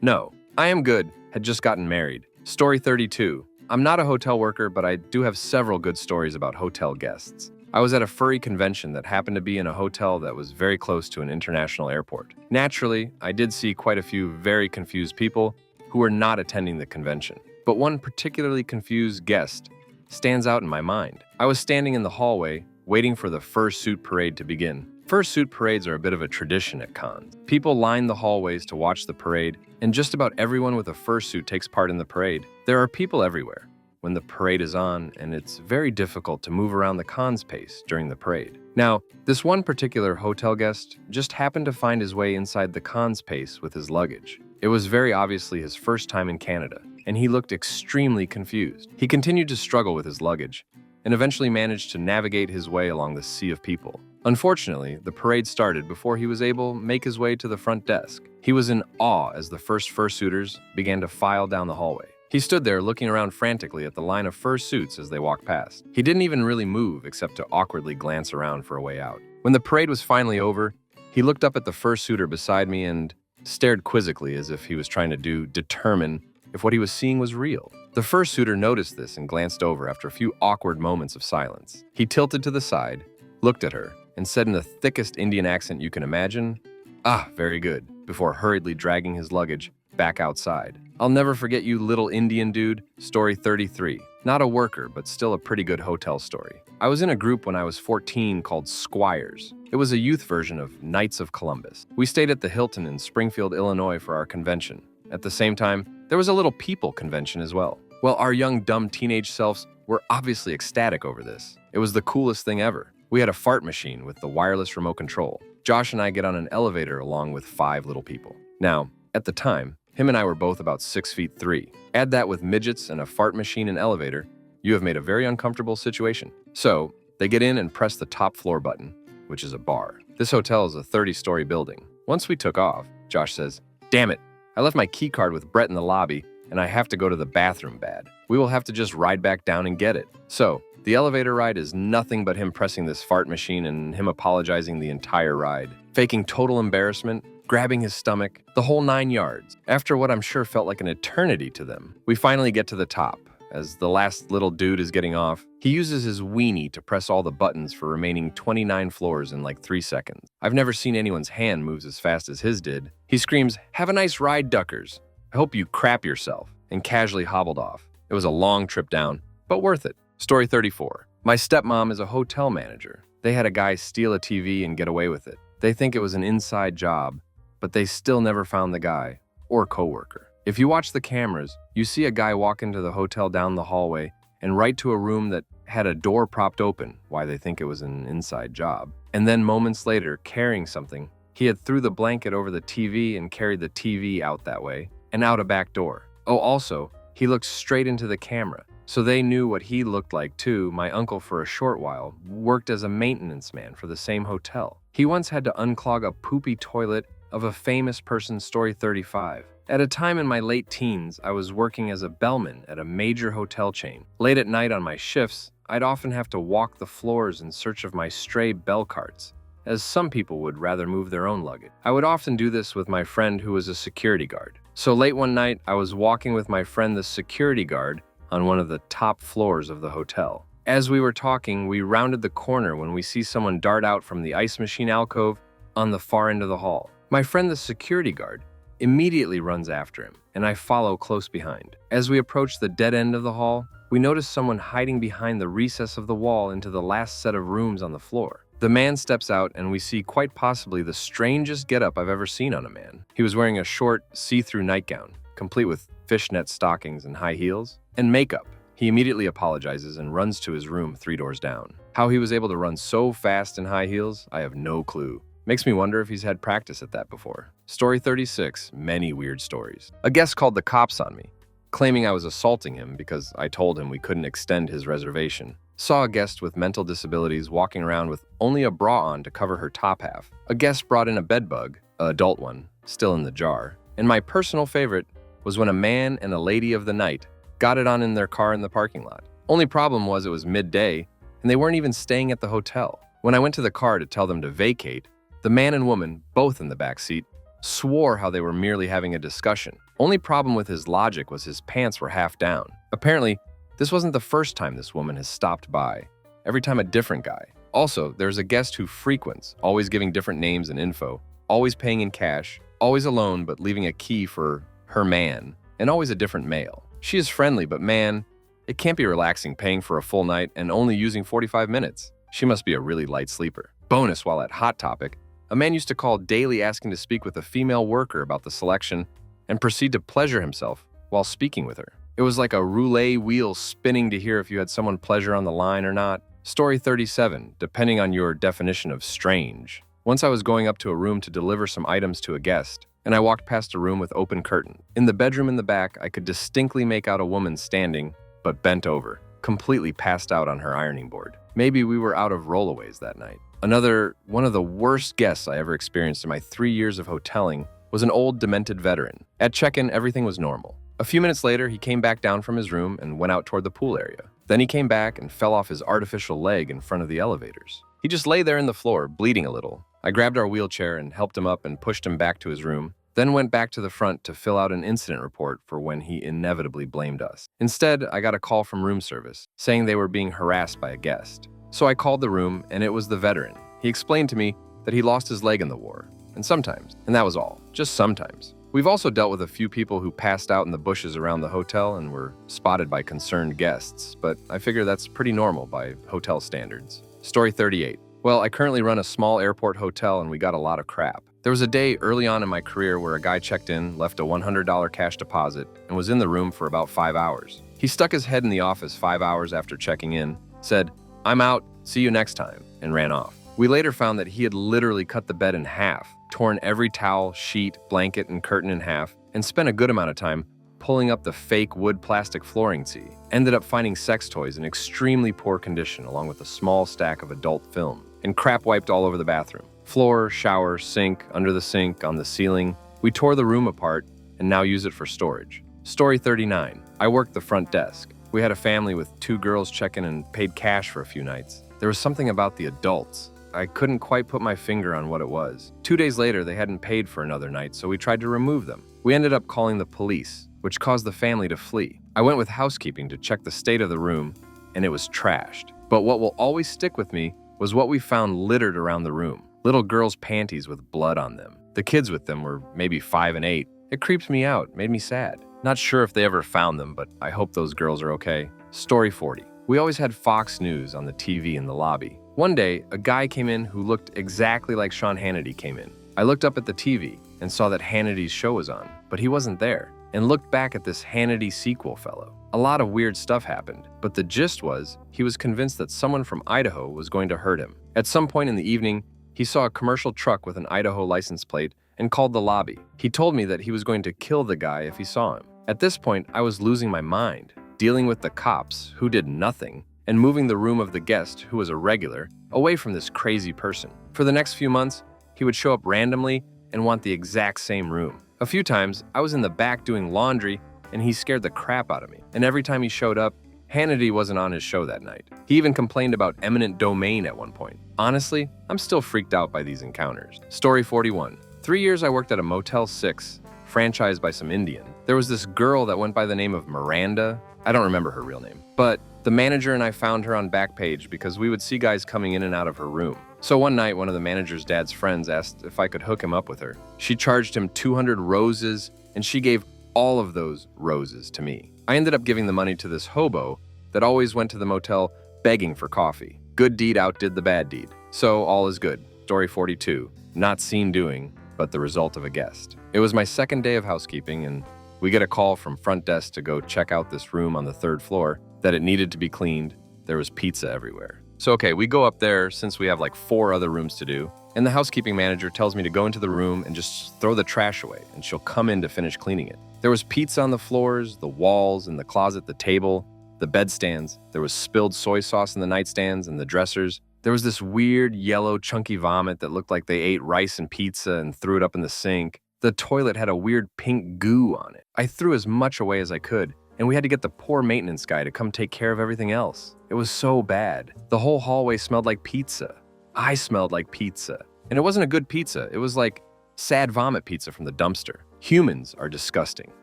no. I am good. Had just gotten married. Story 32. I'm not a hotel worker, but I do have several good stories about hotel guests. I was at a furry convention that happened to be in a hotel that was very close to an international airport. Naturally, I did see quite a few very confused people who were not attending the convention. But one particularly confused guest stands out in my mind. I was standing in the hallway, waiting for the fursuit parade to begin. Fursuit parades are a bit of a tradition at cons. People line the hallways to watch the parade, and just about everyone with a fursuit takes part in the parade. There are people everywhere when the parade is on, and it's very difficult to move around the con space during the parade. Now, this one particular hotel guest just happened to find his way inside the con space with his luggage. It was very obviously his first time in Canada, and he looked extremely confused. He continued to struggle with his luggage, and eventually managed to navigate his way along the sea of people. Unfortunately, the parade started before he was able to make his way to the front desk. He was in awe as the first fursuiters began to file down the hallway. He stood there looking around frantically at the line of fursuits as they walked past. He didn't even really move except to awkwardly glance around for a way out. When the parade was finally over, he looked up at the fursuiter beside me and stared quizzically as if he was trying to determine if what he was seeing was real. The fursuiter noticed this and glanced over after a few awkward moments of silence. He tilted to the side, looked at her, and said in the thickest Indian accent you can imagine, "Ah, very good," before hurriedly dragging his luggage back outside. I'll never forget you, little Indian dude. Story 33. Not a worker, but still a pretty good hotel story. I was in a group when I was 14 called Squires. It was a youth version of Knights of Columbus. We stayed at the Hilton in Springfield, Illinois for our convention. At the same time, there was a little people convention as well. Well, our young, dumb teenage selves were obviously ecstatic over this. It was the coolest thing ever. We had a fart machine with the wireless remote control. Josh and I get on an elevator along with 5 little people. Now, at the time, him and I were both about 6'3". Add that with midgets and a fart machine and elevator, you have made a very uncomfortable situation. So, they get in and press the top floor button, which is a bar. This hotel is a 30-story building. Once we took off, Josh says, "Damn it, I left my key card with Brett in the lobby, and I have to go to the bathroom bad. We will have to just ride back down and get it." So, the elevator ride is nothing but him pressing this fart machine and him apologizing the entire ride, faking total embarrassment, grabbing his stomach, the whole 9 yards. After what I'm sure felt like an eternity to them, we finally get to the top. As the last little dude is getting off, he uses his weenie to press all the buttons for remaining 29 floors in like 3 seconds. I've never seen anyone's hand moves as fast as his did. He screams, "Have a nice ride, duckers. I hope you crap yourself," and casually hobbled off. It was a long trip down, but worth it. Story 34. My stepmom is a hotel manager. They had a guy steal a TV and get away with it. They think it was an inside job, but they still never found the guy or coworker. If you watch the cameras, you see a guy walk into the hotel down the hallway and right to a room that had a door propped open, why they think it was an inside job. And then moments later, carrying something, he had threw the blanket over the TV and carried the TV out that way and out a back door. Oh, also, he looked straight into the camera, so they knew what he looked like too. My uncle, for a short while, worked as a maintenance man for the same hotel. He once had to unclog a poopy toilet of a famous person. Story 35. At a time in my late teens, I was working as a bellman at a major hotel chain. Late at night on my shifts, I'd often have to walk the floors in search of my stray bell carts, as some people would rather move their own luggage. I would often do this with my friend who was a security guard. So late one night, I was walking with my friend the security guard on one of the top floors of the hotel. As we were talking, we rounded the corner when we see someone dart out from the ice machine alcove on the far end of the hall. My friend the security guard immediately runs after him, and I follow close behind. As we approach the dead end of the hall, we notice someone hiding behind the recess of the wall into the last set of rooms on the floor. The man steps out, and we see quite possibly the strangest getup I've ever seen on a man. He was wearing a short, see-through nightgown, complete with fishnet stockings and high heels, and makeup. He immediately apologizes and runs to his room 3 doors down. How he was able to run so fast in high heels, I have no clue. Makes me wonder if he's had practice at that before. Story 36, many weird stories. A guest called the cops on me, claiming I was assaulting him because I told him we couldn't extend his reservation. Saw a guest with mental disabilities walking around with only a bra on to cover her top half. A guest brought in a bed bug, an adult one, still in the jar. And my personal favorite was when a man and a lady of the night got it on in their car in the parking lot. Only problem was it was midday, and they weren't even staying at the hotel. When I went to the car to tell them to vacate, the man and woman, both in the back seat, swore how they were merely having a discussion. Only problem with his logic was his pants were half down. Apparently, this wasn't the first time this woman has stopped by. Every time a different guy. Also, there's a guest who frequents, always giving different names and info, always paying in cash, always alone but leaving a key for her man, and always a different male. She is friendly, but man, it can't be relaxing paying for a full night and only using 45 minutes. She must be a really light sleeper. Bonus, while at Hot Topic, a man used to call daily asking to speak with a female worker about the selection and proceed to pleasure himself while speaking with her. It was like a roulette wheel spinning to hear if you had someone pleasure on the line or not. Story 37, depending on your definition of strange. Once I was going up to a room to deliver some items to a guest, and I walked past a room with open curtain. In the bedroom in the back, I could distinctly make out a woman standing, but bent over, completely passed out on her ironing board. Maybe we were out of rollaways that night. One of the worst guests I ever experienced in my 3 years of hoteling was an old, demented veteran. At check-in, everything was normal. A few minutes later, he came back down from his room and went out toward the pool area. Then he came back and fell off his artificial leg in front of the elevators. He just lay there in the floor, bleeding a little. I grabbed our wheelchair and helped him up and pushed him back to his room, then went back to the front to fill out an incident report for when he inevitably blamed us. Instead, I got a call from room service, saying they were being harassed by a guest. So I called the room, and it was the veteran. He explained to me that he lost his leg in the war, and that was all, just sometimes. We've also dealt with a few people who passed out in the bushes around the hotel and were spotted by concerned guests, but I figure that's pretty normal by hotel standards. Story 38. Well, I currently run a small airport hotel and we got a lot of crap. There was a day early on in my career where a guy checked in, left a $100 cash deposit, and was in the room for about 5 hours. He stuck his head in the office 5 hours after checking in, said, "I'm out, see you next time," and ran off. We later found that he had literally cut the bed in half, torn every towel, sheet, blanket, and curtain in half, and spent a good amount of time pulling up the fake wood plastic flooring tee. Ended up finding sex toys in extremely poor condition along with a small stack of adult film, and crap wiped all over the bathroom. Floor, shower, sink, under the sink, on the ceiling. We tore the room apart and now use it for storage. Story 39. I worked the front desk. We had a family with 2 girls check in and paid cash for a few nights. There was something about the adults. I couldn't quite put my finger on what it was. 2 days later, they hadn't paid for another night, so we tried to remove them. We ended up calling the police, which caused the family to flee. I went with housekeeping to check the state of the room, and it was trashed. But what will always stick with me was what we found littered around the room. Little girls' panties with blood on them. The kids with them were maybe 5 and 8. It creeped me out, made me sad. Not sure if they ever found them, but I hope those girls are okay. Story 40. We always had Fox News on the TV in the lobby. One day, a guy came in who looked exactly like Sean Hannity came in. I looked up at the TV and saw that Hannity's show was on, but he wasn't there, and looked back at this Hannity sequel fellow. A lot of weird stuff happened, but the gist was he was convinced that someone from Idaho was going to hurt him. At some point in the evening, he saw a commercial truck with an Idaho license plate and called the lobby. He told me that he was going to kill the guy if he saw him. At this point, I was losing my mind, dealing with the cops, who did nothing, and moving the room of the guest, who was a regular, away from this crazy person. For the next few months, he would show up randomly and want the exact same room. A few times, I was in the back doing laundry, and he scared the crap out of me. And every time he showed up, Hannity wasn't on his show that night. He even complained about eminent domain at one point. Honestly, I'm still freaked out by these encounters. Story 41. 3 years I worked at a Motel 6, franchised by some Indian. There was this girl that went by the name of Miranda. I don't remember her real name. But the manager and I found her on Backpage because we would see guys coming in and out of her room. So one night, one of the manager's dad's friends asked if I could hook him up with her. She charged him 200 roses, and she gave all of those roses to me. I ended up giving the money to this hobo that always went to the motel begging for coffee. Good deed outdid the bad deed. So all is good. Story 42. Not seen doing, but the result of a guest. It was my second day of housekeeping, and we get a call from front desk to go check out this room on the 3rd floor, that it needed to be cleaned. There was pizza everywhere. So okay, we go up there since we have like 4 other rooms to do, and the housekeeping manager tells me to go into the room and just throw the trash away, and she'll come in to finish cleaning it. There was pizza on the floors, the walls, in the closet, the table, the bedstands. There was spilled soy sauce in the nightstands and the dressers. There was this weird yellow chunky vomit that looked like they ate rice and pizza and threw it up in the sink. The toilet had a weird pink goo on it. I threw as much away as I could, and we had to get the poor maintenance guy to come take care of everything else. It was so bad. The whole hallway smelled like pizza. I smelled like pizza. And it wasn't a good pizza. It was like sad vomit pizza from the dumpster. Humans are disgusting.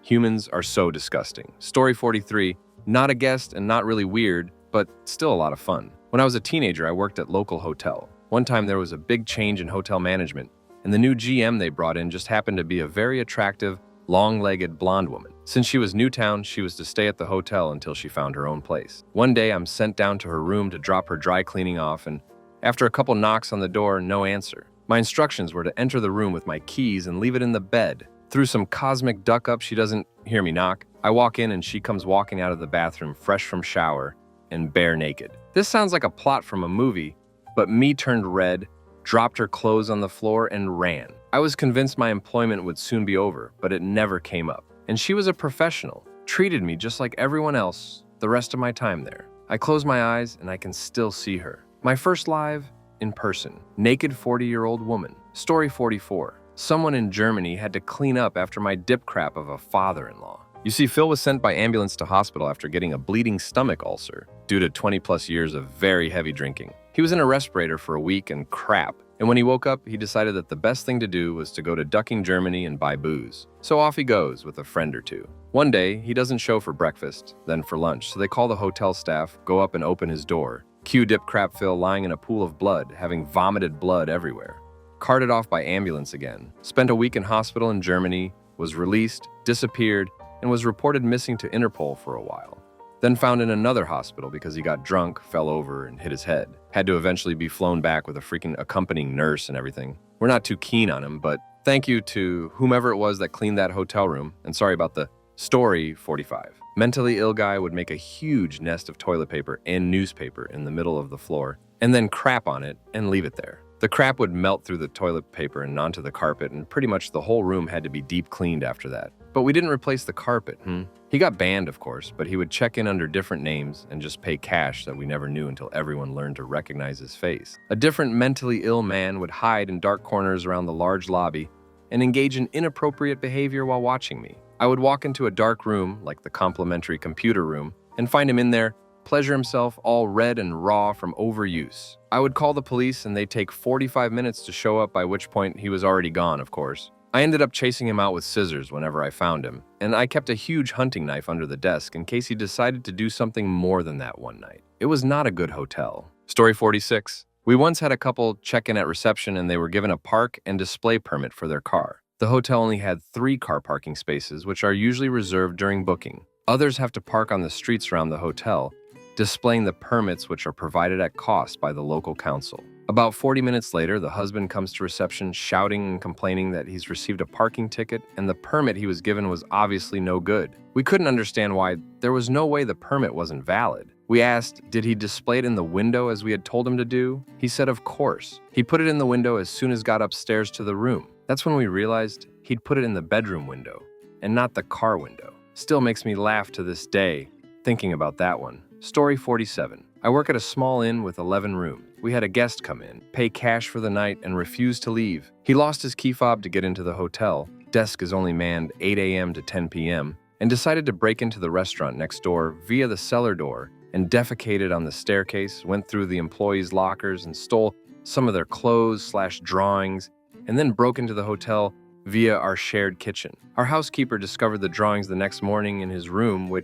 Humans are so disgusting. Story 43. Not a guest and not really weird, but still a lot of fun. When I was a teenager, I worked at local hotel. One time there was a big change in hotel management, and the new GM they brought in just happened to be a very attractive, long-legged blonde woman. Since she was Newtown, she was to stay at the hotel until she found her own place. One day, I'm sent down to her room to drop her dry cleaning off, and after a couple knocks on the door, no answer. My instructions were to enter the room with my keys and leave it in the bed. Through some cosmic duck-up, she doesn't hear me knock. I walk in and she comes walking out of the bathroom fresh from shower and bare naked. This sounds like a plot from a movie, but me turned red, dropped her clothes on the floor, and ran. I was convinced my employment would soon be over, but it never came up. And she was a professional, treated me just like everyone else the rest of my time there. I close my eyes and I can still see her. My first live in person, naked 40-year-old woman. Story 44. Someone in Germany had to clean up after my dip crap of a father-in-law. You see, Phil was sent by ambulance to hospital after getting a bleeding stomach ulcer due to 20-plus years of very heavy drinking. He was in a respirator for a week and crap, and when he woke up, he decided that the best thing to do was to go to Ducking, Germany and buy booze. So off he goes with a friend or two. One day, he doesn't show for breakfast, then for lunch, so they call the hotel staff, go up and open his door. Cue dip crap Phil lying in a pool of blood, having vomited blood everywhere. Carted off by ambulance again. Spent a week in hospital in Germany, was released, disappeared, and was reported missing to Interpol for a while. Then found in another hospital because he got drunk, fell over, and hit his head. Had to eventually be flown back with a freaking accompanying nurse and everything. We're not too keen on him, but thank you to whomever it was that cleaned that hotel room, and sorry about the story 45. Mentally ill guy would make a huge nest of toilet paper and newspaper in the middle of the floor, and then crap on it and leave it there. The crap would melt through the toilet paper and onto the carpet, and pretty much the whole room had to be deep cleaned after that. But we didn't replace the carpet, He got banned, of course, but he would check in under different names and just pay cash that we never knew until everyone learned to recognize his face. A different mentally ill man would hide in dark corners around the large lobby and engage in inappropriate behavior while watching me. I would walk into a dark room, like the complimentary computer room, and find him in there, pleasure himself all red and raw from overuse. I would call the police and they'd take 45 minutes to show up, by which point he was already gone, of course. I ended up chasing him out with scissors whenever I found him, and I kept a huge hunting knife under the desk in case he decided to do something more than that one night. It was not a good hotel. Story 46. We once had a couple check in at reception and they were given a park and display permit for their car. The hotel only had 3 car parking spaces, which are usually reserved during booking. Others have to park on the streets around the hotel, displaying the permits which are provided at cost by the local council. About 40 minutes later, the husband comes to reception shouting and complaining that he's received a parking ticket and the permit he was given was obviously no good. We couldn't understand why. There was no way the permit wasn't valid. We asked, did he display it in the window as we had told him to do? He said of course. He put it in the window as soon as got upstairs to the room. That's when we realized he'd put it in the bedroom window and not the car window. Still makes me laugh to this day thinking about that one. Story 47. I work at a small inn with 11 rooms. We had a guest come in, pay cash for the night, and refuse to leave. He lost his key fob to get into the hotel. Desk is only manned 8 a.m. to 10 p.m. and decided to break into the restaurant next door via the cellar door and defecated on the staircase, went through the employees' lockers and stole some of their clothes/drawings, and then broke into the hotel via our shared kitchen. Our housekeeper discovered the drawings the next morning in his room,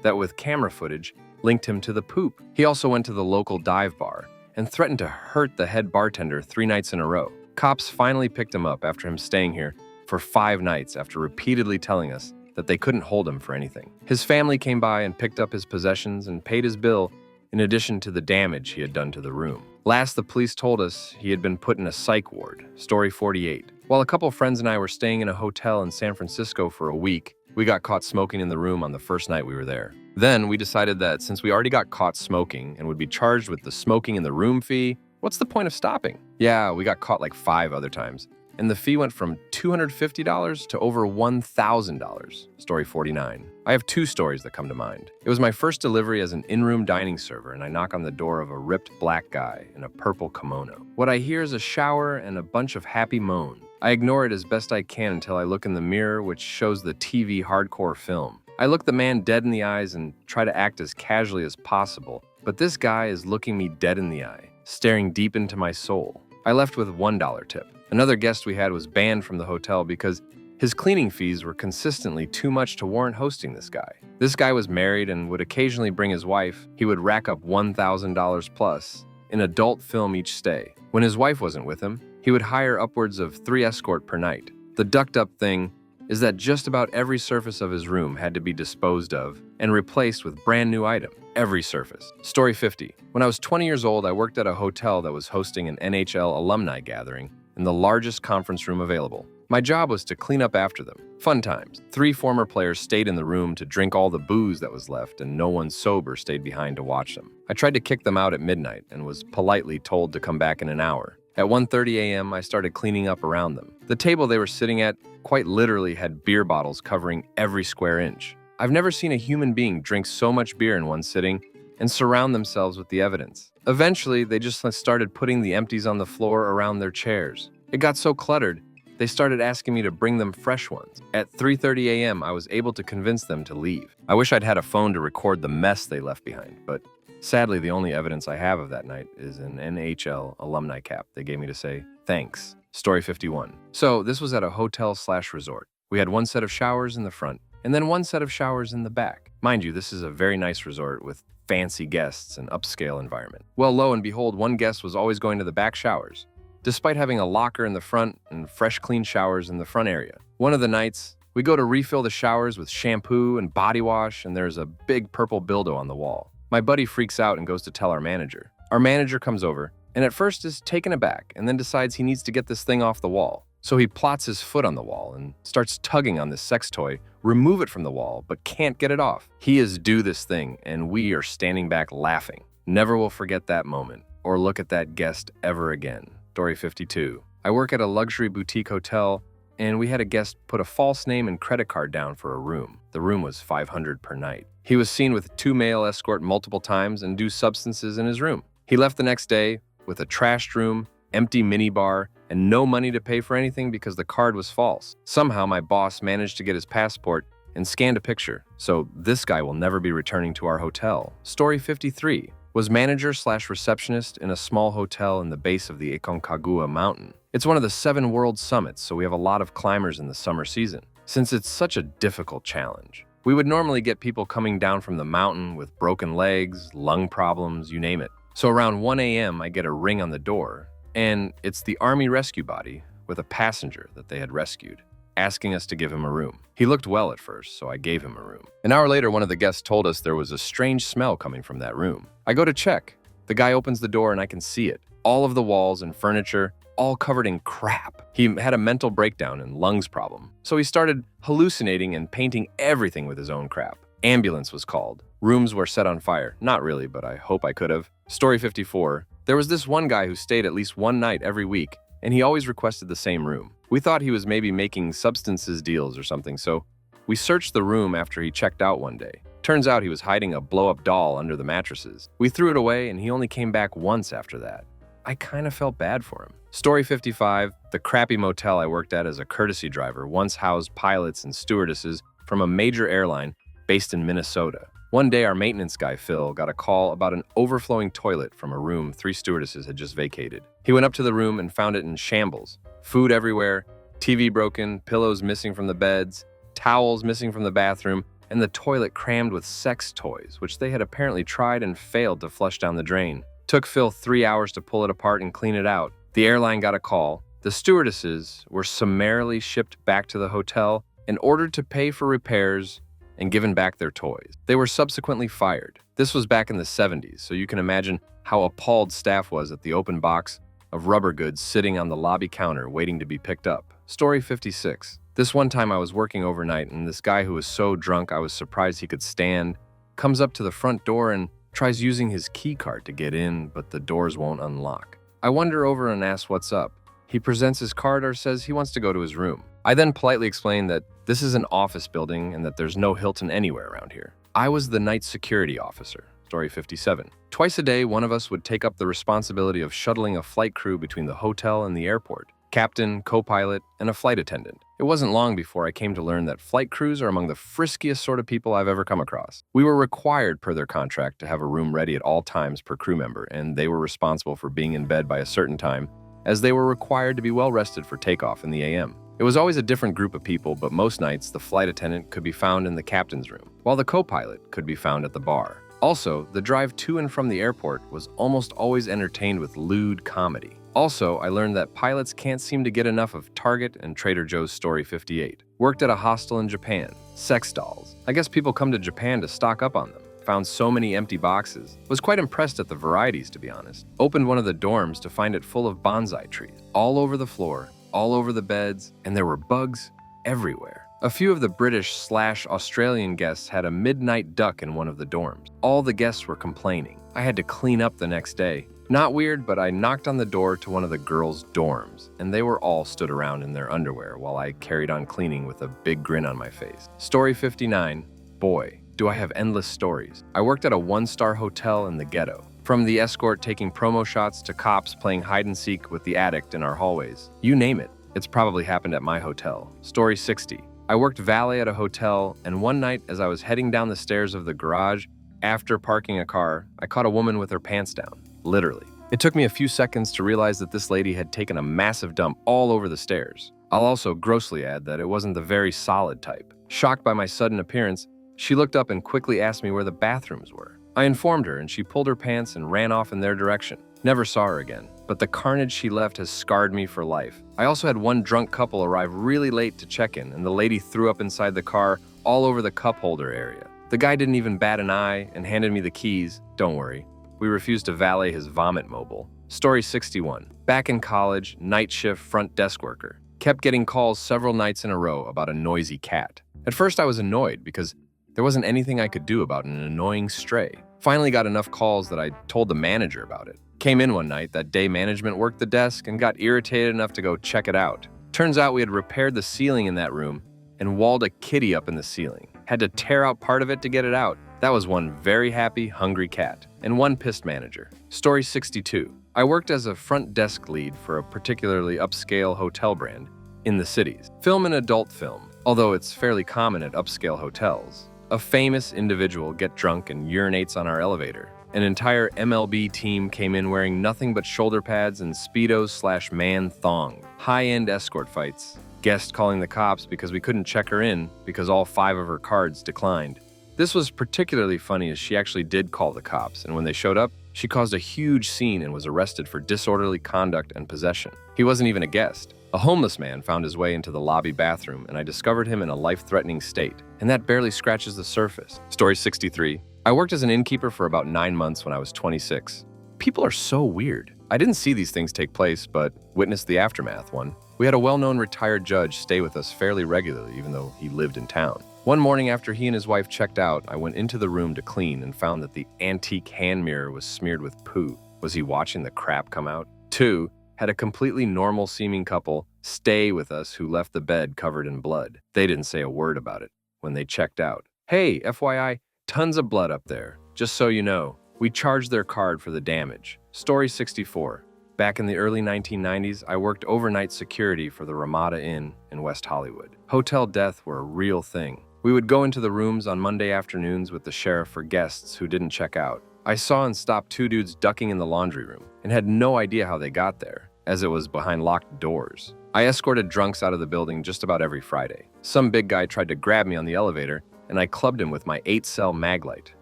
that with camera footage linked him to the poop. He also went to the local dive bar and threatened to hurt the head bartender 3 nights in a row. Cops finally picked him up after him staying here for 5 nights after repeatedly telling us that they couldn't hold him for anything. His family came by and picked up his possessions and paid his bill in addition to the damage he had done to the room. Last, the police told us he had been put in a psych ward. Story 48. While a couple friends and I were staying in a hotel in San Francisco for a week, we got caught smoking in the room on the first night we were there. Then we decided that since we already got caught smoking and would be charged with the smoking in the room fee, what's the point of stopping? Yeah, we got caught like 5 other times, and the fee went from $250 to over $1,000. Story 49. I have 2 stories that come to mind. It was my first delivery as an in-room dining server, and I knock on the door of a ripped black guy in a purple kimono. What I hear is a shower and a bunch of happy moans. I ignore it as best I can until I look in the mirror, which shows the TV hardcore film. I look the man dead in the eyes and try to act as casually as possible, but this guy is looking me dead in the eye, staring deep into my soul. I left with $1 tip. Another guest we had was banned from the hotel because his cleaning fees were consistently too much to warrant hosting this guy. This guy was married and would occasionally bring his wife. He would rack up $1,000 plus in adult film each stay. When his wife wasn't with him, he would hire upwards of 3 escort per night. The ducked up thing is that just about every surface of his room had to be disposed of and replaced with brand new item. Every surface. Story 50. When I was 20 years old, I worked at a hotel that was hosting an NHL alumni gathering in the largest conference room available. My job was to clean up after them. Fun times. 3 former players stayed in the room to drink all the booze that was left, and no one sober stayed behind to watch them. I tried to kick them out at midnight and was politely told to come back in an hour. At 1:30 a.m., I started cleaning up around them. The table they were sitting at quite literally had beer bottles covering every square inch. I've never seen a human being drink so much beer in one sitting and surround themselves with the evidence. Eventually, they just started putting the empties on the floor around their chairs. It got so cluttered, they started asking me to bring them fresh ones. At 3:30 a.m., I was able to convince them to leave. I wish I'd had a phone to record the mess they left behind, but sadly, the only evidence I have of that night is an NHL alumni cap they gave me to say thanks. Story 51. So this was at a hotel/resort. We had 1 set of showers in the front and then 1 set of showers in the back. Mind you, this is a very nice resort with fancy guests and upscale environment. Well, lo and behold, one guest was always going to the back showers, despite having a locker in the front and fresh, clean showers in the front area. One of the nights, We go to refill the showers with shampoo and body wash, and there's a big purple dildo on the wall. My buddy freaks out and goes to tell our manager. Our manager comes over, and at first is taken aback, and then decides he needs to get this thing off the wall. So he plots his foot on the wall and starts tugging on this sex toy, remove it from the wall, but can't get it off. He is do this thing, and we are standing back laughing. Never will forget that moment, or look at that guest ever again. Story 52. I work at a luxury boutique hotel, and we had a guest put a false name and credit card down for a room. The room was $500 per night. He was seen with 2 male escort multiple times and do substances in his room. He left the next day with a trashed room, empty minibar, and no money to pay for anything because the card was false. Somehow my boss managed to get his passport and scanned a picture, so this guy will never be returning to our hotel. Story 53. Was manager/receptionist in a small hotel in the base of the Aconcagua mountain. It's one of the 7 world summits, so we have a lot of climbers in the summer season. Since it's such a difficult challenge, we would normally get people coming down from the mountain with broken legs, lung problems, you name it. So around 1 a.m., I get a ring on the door, and it's the Army rescue body with a passenger that they had rescued, asking us to give him a room. He looked well at first, so I gave him a room. An hour later, one of the guests told us there was a strange smell coming from that room. I go to check. The guy opens the door and I can see it. All of the walls and furniture, all covered in crap. He had a mental breakdown and lungs problem, so he started hallucinating and painting everything with his own crap. Ambulance was called. Rooms were set on fire. Not really, but I hope I could have. Story 54. There was this one guy who stayed at least one night every week, and he always requested the same room. We thought he was maybe making substances deals or something, so we searched the room after he checked out one day. Turns out he was hiding a blow-up doll under the mattresses. We threw it away, and he only came back once after that. I kind of felt bad for him. Story 55. The crappy motel I worked at as a courtesy driver once housed pilots and stewardesses from a major airline based in Minnesota. One day, our maintenance guy, Phil, got a call about an overflowing toilet from a room 3 stewardesses had just vacated. He went up to the room and found it in shambles. Food everywhere, TV broken, pillows missing from the beds, towels missing from the bathroom, and the toilet crammed with sex toys, which they had apparently tried and failed to flush down the drain. Took Phil 3 hours to pull it apart and clean it out. The airline got a call. The stewardesses were summarily shipped back to the hotel and ordered to pay for repairs and given back their toys. They were subsequently fired. This was back in the 70s, so you can imagine how appalled staff was at the open box of rubber goods sitting on the lobby counter waiting to be picked up. Story 56. This one time I was working overnight, and this guy who was so drunk I was surprised he could stand, comes up to the front door and tries using his key card to get in, but the doors won't unlock. I wander over and ask what's up. He presents his card or says he wants to go to his room. I then politely explain that this is an office building and that there's no Hilton anywhere around here. I was the night security officer. Story 57. Twice a day, one of us would take up the responsibility of shuttling a flight crew between the hotel and the airport. Captain, co-pilot, and a flight attendant. It wasn't long before I came to learn that flight crews are among the friskiest sort of people I've ever come across. We were required per their contract to have a room ready at all times per crew member, and they were responsible for being in bed by a certain time, as they were required to be well rested for takeoff in the AM. It was always a different group of people, but most nights the flight attendant could be found in the captain's room, while the co-pilot could be found at the bar. Also, the drive to and from the airport was almost always entertained with lewd comedy. Also, I learned that pilots can't seem to get enough of Target and Trader Joe's. Story 58. Worked at a hostel in Japan. Sex dolls. I guess people come to Japan to stock up on them. Found so many empty boxes. Was quite impressed at the varieties, to be honest. Opened one of the dorms to find it full of bonsai trees. All over the floor, all over the beds, and there were bugs everywhere. A few of the British/Australian guests had a midnight duck in one of the dorms. All the guests were complaining. I had to clean up the next day. Not weird, but I knocked on the door to one of the girls' dorms, and they were all stood around in their underwear while I carried on cleaning with a big grin on my face. Story 59. Boy, do I have endless stories. I worked at a 1-star hotel in the ghetto. From the escort taking promo shots to cops playing hide and seek with the addict in our hallways. You name it, it's probably happened at my hotel. Story 60. I worked valet at a hotel, and one night as I was heading down the stairs of the garage, after parking a car, I caught a woman with her pants down. Literally. It took me a few seconds to realize that this lady had taken a massive dump all over the stairs. I'll also grossly add that it wasn't the very solid type. Shocked by my sudden appearance, she looked up and quickly asked me where the bathrooms were. I informed her, and she pulled her pants and ran off in their direction. Never saw her again, but the carnage she left has scarred me for life. I also had one drunk couple arrive really late to check in, and the lady threw up inside the car all over the cup holder area. The guy didn't even bat an eye and handed me the keys. Don't worry, we refused to valet his vomit mobile. Story 61. Back in college, night shift front desk worker. Kept getting calls several nights in a row about a noisy cat. At first I was annoyed because there wasn't anything I could do about an annoying stray. Finally got enough calls that I told the manager about it. Came in one night that day, management worked the desk and got irritated enough to go check it out. Turns out we had repaired the ceiling in that room and walled a kitty up in the ceiling. Had to tear out part of it to get it out. That was one very happy, hungry cat, and one pissed manager. Story 62. I worked as a front desk lead for a particularly upscale hotel brand in the cities. Film an adult film, although it's fairly common at upscale hotels. A famous individual gets drunk and urinates on our elevator. An entire MLB team came in wearing nothing but shoulder pads and Speedos/man thong. High-end escort fights. Guest calling the cops because we couldn't check her in because all 5 of her cards declined. This was particularly funny as she actually did call the cops, and when they showed up, she caused a huge scene and was arrested for disorderly conduct and possession. He wasn't even a guest. A homeless man found his way into the lobby bathroom, and I discovered him in a life-threatening state, and that barely scratches the surface. Story 63. I worked as an innkeeper for about 9 months when I was 26. People are so weird. I didn't see these things take place, but witnessed the aftermath one. We had a well-known retired judge stay with us fairly regularly, even though he lived in town. One morning after he and his wife checked out, I went into the room to clean and found that the antique hand mirror was smeared with poo. Was he watching the crap come out? 2. Had a completely normal-seeming couple stay with us who left the bed covered in blood. They didn't say a word about it when they checked out. Hey, FYI, tons of blood up there. Just so you know, we charged their card for the damage. Story 64. Back in the early 1990s, I worked overnight security for the Ramada Inn in West Hollywood. Hotel death were a real thing. We would go into the rooms on Monday afternoons with the sheriff for guests who didn't check out. I saw and stopped 2 dudes ducking in the laundry room and had no idea how they got there, as it was behind locked doors. I escorted drunks out of the building just about every Friday. Some big guy tried to grab me on the elevator, and I clubbed him with my 8-cell maglite.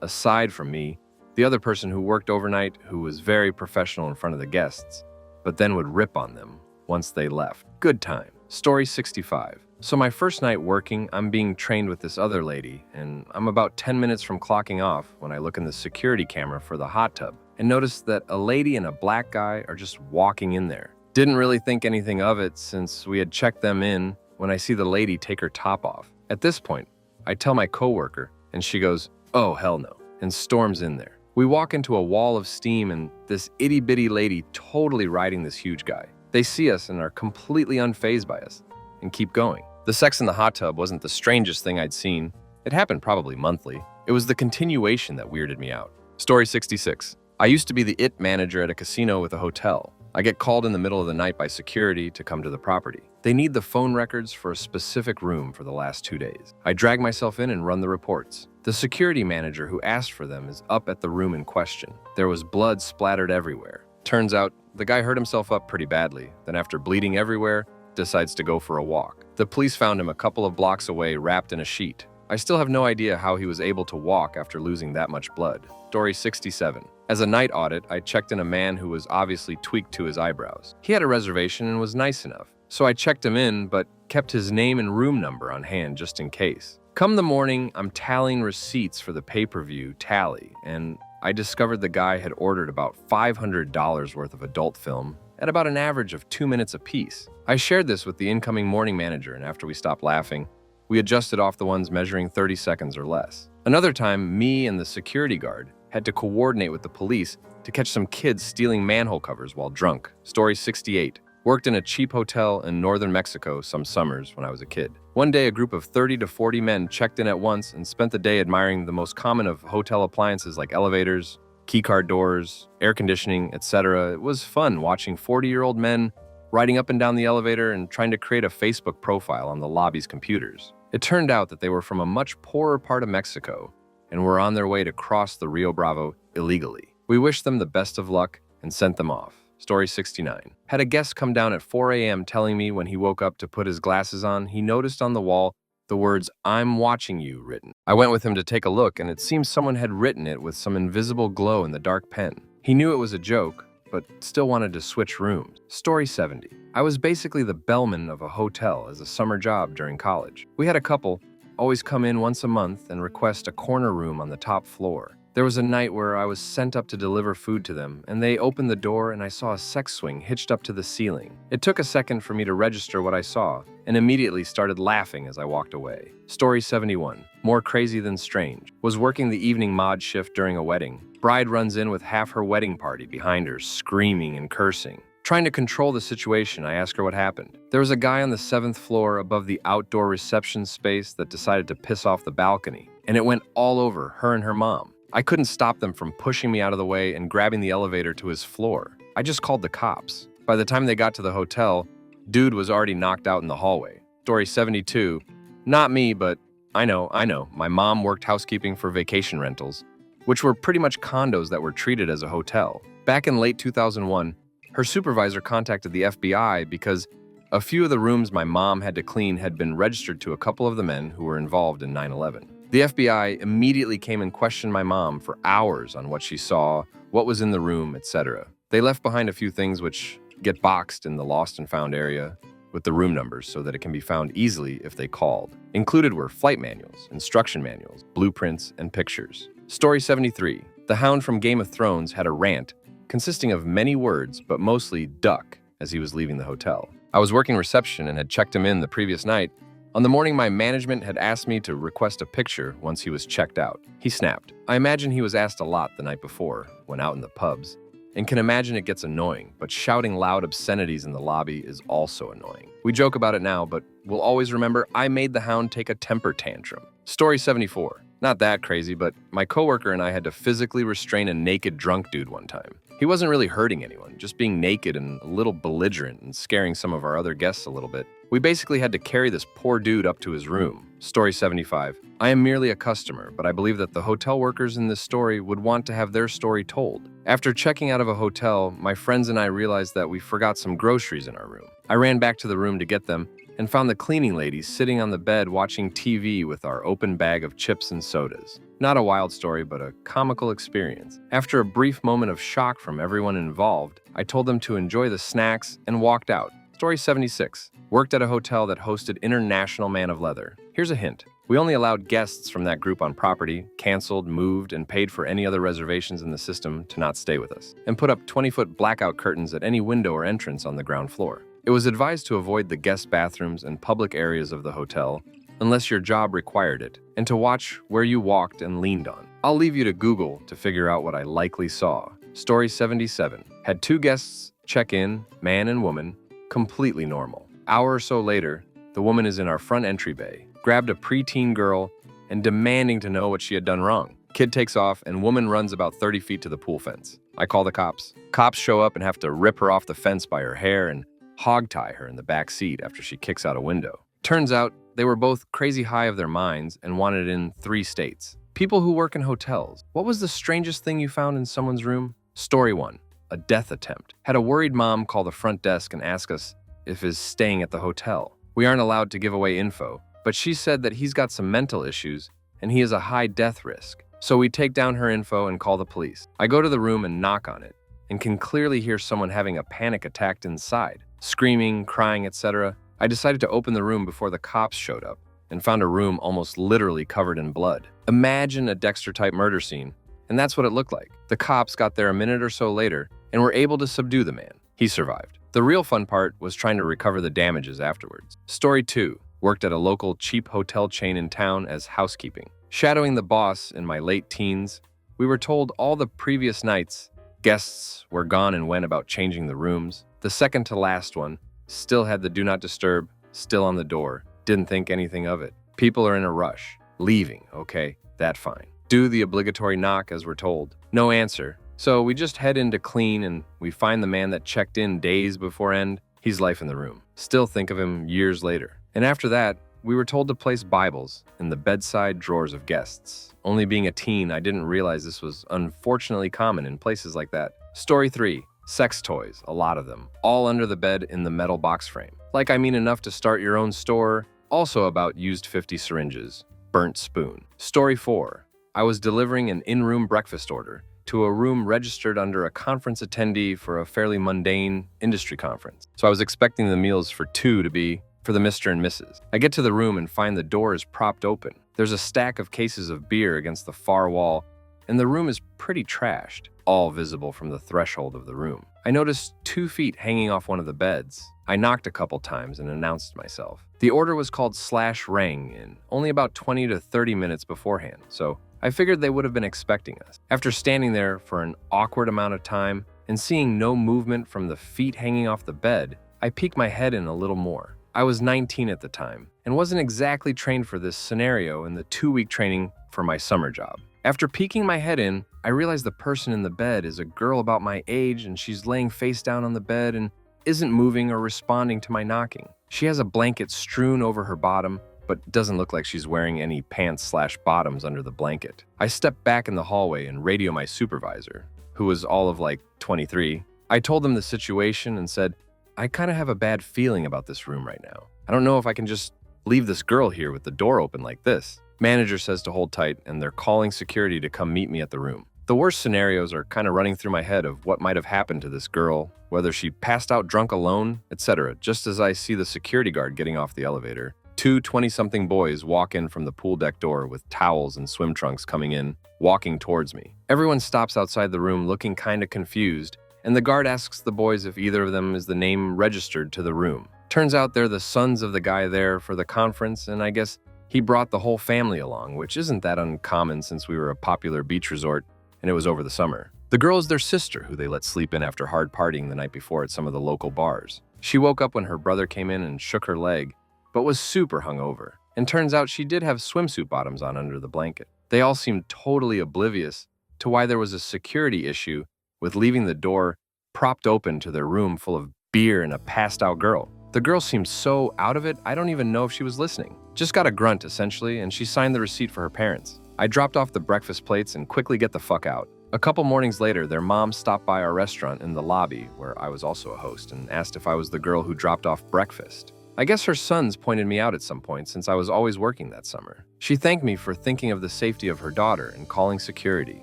Aside from me, the other person who worked overnight who was very professional in front of the guests, but then would rip on them once they left. Good time. Story 65. So my first night working, I'm being trained with this other lady, and I'm about 10 minutes from clocking off when I look in the security camera for the hot tub and notice that a lady and a black guy are just walking in there. Didn't really think anything of it since we had checked them in when I see the lady take her top off. At this point, I tell my coworker, and she goes, "Oh, hell no," and storms in there. We walk into a wall of steam and this itty-bitty lady totally riding this huge guy. They see us and are completely unfazed by us and keep going. The sex in the hot tub wasn't the strangest thing I'd seen. It happened probably monthly. It was the continuation that weirded me out. Story 66. I used to be the IT manager at a casino with a hotel. I get called in the middle of the night by security to come to the property. They need the phone records for a specific room for the last 2 days. I drag myself in and run the reports. The security manager who asked for them is up at the room in question. There was blood splattered everywhere. Turns out, the guy hurt himself up pretty badly, then after bleeding everywhere, decides to go for a walk. The police found him a couple of blocks away wrapped in a sheet. I still have no idea how he was able to walk after losing that much blood. Story 67. As a night audit, I checked in a man who was obviously tweaked to his eyebrows. He had a reservation and was nice enough, so I checked him in but kept his name and room number on hand just in case. Come the morning, I'm tallying receipts for the pay-per-view tally, and I discovered the guy had ordered about $500 worth of adult film at about an average of 2 minutes apiece. I shared this with the incoming morning manager, and after we stopped laughing, we adjusted off the ones measuring 30 seconds or less. Another time, me and the security guard had to coordinate with the police to catch some kids stealing manhole covers while drunk. Story 68. Worked in a cheap hotel in northern Mexico some summers when I was a kid. One day, a group of 30 to 40 men checked in at once and spent the day admiring the most common of hotel appliances like elevators, keycard doors, air conditioning, etc. It was fun watching 40-year-old men riding up and down the elevator and trying to create a Facebook profile on the lobby's computers. It turned out that they were from a much poorer part of Mexico and were on their way to cross the Rio Bravo illegally. We wished them the best of luck and sent them off. Story 69. Had a guest come down at 4 a.m. telling me when he woke up to put his glasses on, he noticed on the wall the words "I'm watching you" written. I went with him to take a look, and it seems someone had written it with some invisible glow in the dark pen. He knew it was a joke, but still wanted to switch rooms. Story 70. I was basically the bellman of a hotel as a summer job during college. We had a couple always come in once a month and request a corner room on the top floor. There was a night where I was sent up to deliver food to them, and they opened the door and I saw a sex swing hitched up to the ceiling. It took a second for me to register what I saw, and immediately started laughing as I walked away. Story 71. More crazy than strange. Was working the evening mod shift during a wedding. Bride runs in with half her wedding party behind her, screaming and cursing. Trying to control the situation, I asked her what happened. There was a guy on the 7th floor above the outdoor reception space that decided to piss off the balcony, and it went all over her and her mom. I couldn't stop them from pushing me out of the way and grabbing the elevator to his floor. I just called the cops. By the time they got to the hotel, dude was already knocked out in the hallway. Story 72. Not me, but I know. My mom worked housekeeping for vacation rentals, which were pretty much condos that were treated as a hotel. Back in late 2001, her supervisor contacted the FBI because a few of the rooms my mom had to clean had been registered to a couple of the men who were involved in 9/11. The FBI immediately came and questioned my mom for hours on what she saw, what was in the room, etc. They left behind a few things which get boxed in the lost and found area with the room numbers so that it can be found easily if they called. Included were flight manuals, instruction manuals, blueprints, and pictures. Story 73. The Hound from Game of Thrones had a rant consisting of many words, but mostly duck, as he was leaving the hotel. I was working reception and had checked him in the previous night. On the morning, my management had asked me to request a picture once he was checked out. He snapped. I imagine he was asked a lot the night before, when out in the pubs, and can imagine it gets annoying, but shouting loud obscenities in the lobby is also annoying. We joke about it now, but we'll always remember I made the Hound take a temper tantrum. Story 74. Not that crazy, but my coworker and I had to physically restrain a naked drunk dude one time. He wasn't really hurting anyone, just being naked and a little belligerent and scaring some of our other guests a little bit. We basically had to carry this poor dude up to his room. Story 75. I am merely a customer, but I believe that the hotel workers in this story would want to have their story told. After checking out of a hotel, my friends and I realized that we forgot some groceries in our room. I ran back to the room to get them and found the cleaning lady sitting on the bed watching TV with our open bag of chips and sodas. Not a wild story, but a comical experience. After a brief moment of shock from everyone involved, I told them to enjoy the snacks and walked out. Story 76. Worked at a hotel that hosted International Man of Leather. Here's a hint. We only allowed guests from that group on property, canceled, moved, and paid for any other reservations in the system to not stay with us, and put up 20-foot blackout curtains at any window or entrance on the ground floor. It was advised to avoid the guest bathrooms and public areas of the hotel unless your job required it, and to watch where you walked and leaned on. I'll leave you to Google to figure out what I likely saw. Story 77. Had two guests check in, man and woman, completely normal. Hour or so later, the woman is in our front entry bay, grabbed a preteen girl, and demanding to know what she had done wrong. Kid takes off, and woman runs about 30 feet to the pool fence. I call the cops. Cops show up and have to rip her off the fence by her hair and hog-tie her in the back seat after she kicks out a window. Turns out, they were both crazy high of their minds and wanted it in 3 states. People who work in hotels. What was the strangest thing you found in someone's room? Story 1. A death attempt. Had a worried mom call the front desk and ask us if he's staying at the hotel. We aren't allowed to give away info, but she said that he's got some mental issues and he is a high death risk. So we take down her info and call the police. I go to the room and knock on it and can clearly hear someone having a panic attack inside, screaming, crying, etc. I decided to open the room before the cops showed up and found a room almost literally covered in blood. Imagine a Dexter-type murder scene, and that's what it looked like. The cops got there a minute or so later and were able to subdue the man. He survived. The real fun part was trying to recover the damages afterwards. Story 2. Worked at a local cheap hotel chain in town as housekeeping. Shadowing the boss in my late teens, we were told all the previous nights guests were gone and went about changing the rooms. The second to last one still had the do not disturb still on the door. Didn't think anything of it. People are in a rush. Leaving, okay, that fine. Do the obligatory knock as we're told. No answer. So we just head in to clean and we find the man that checked in days before end. He's life in the room. Still think of him years later. And after that, we were told to place Bibles in the bedside drawers of guests. Only being a teen, I didn't realize this was unfortunately common in places like that. Story 3. Sex toys, a lot of them, all under the bed in the metal box frame. Like I mean enough to start your own store. Also about used 50 syringes. burnt spoon. Story 4. I was delivering an in-room breakfast order to a room registered under a conference attendee for a fairly mundane industry conference. So I was expecting the meals for two to be for the Mr. and Mrs. I get to the room and find the door is propped open. There's a stack of cases of beer against the far wall, and the room is pretty trashed, all visible from the threshold of the room. I noticed 2 feet hanging off one of the beds. I knocked a couple times and announced myself. The order was called /rang in only about 20 to 30 minutes beforehand, so I figured they would have been expecting us. After standing there for an awkward amount of time and seeing no movement from the feet hanging off the bed, I peeked my head in a little more. I was 19 at the time and wasn't exactly trained for this scenario in the 2-week training for my summer job. After peeking my head in, I realized the person in the bed is a girl about my age, and she's laying face down on the bed and isn't moving or responding to my knocking. She has a blanket strewn over her bottom, but doesn't look like she's wearing any pants/bottoms under the blanket. I stepped back in the hallway and radio my supervisor, who was all of like 23. I told them the situation and said, I kind of have a bad feeling about this room right now. I don't know if I can just leave this girl here with the door open like this. Manager says to hold tight, and they're calling security to come meet me at the room. The worst scenarios are kind of running through my head of what might have happened to this girl, whether she passed out drunk alone, etc. Just as I see the security guard getting off the elevator, 2 20-something boys walk in from the pool deck door with towels and swim trunks coming in, walking towards me. Everyone stops outside the room looking kind of confused, and the guard asks the boys if either of them is the name registered to the room. Turns out they're the sons of the guy there for the conference, and I guess he brought the whole family along, which isn't that uncommon since we were a popular beach resort and it was over the summer. The girl is their sister, who they let sleep in after hard partying the night before at some of the local bars. She woke up when her brother came in and shook her leg, but was super hungover. And turns out she did have swimsuit bottoms on under the blanket. They all seemed totally oblivious to why there was a security issue with leaving the door propped open to their room full of beer and a passed-out girl. The girl seemed so out of it, I don't even know if she was listening. Just got a grunt, essentially, and she signed the receipt for her parents. I dropped off the breakfast plates and quickly get the fuck out. A couple mornings later, their mom stopped by our restaurant in the lobby, where I was also a host, and asked if I was the girl who dropped off breakfast. I guess her sons pointed me out at some point since I was always working that summer. She thanked me for thinking of the safety of her daughter and calling security.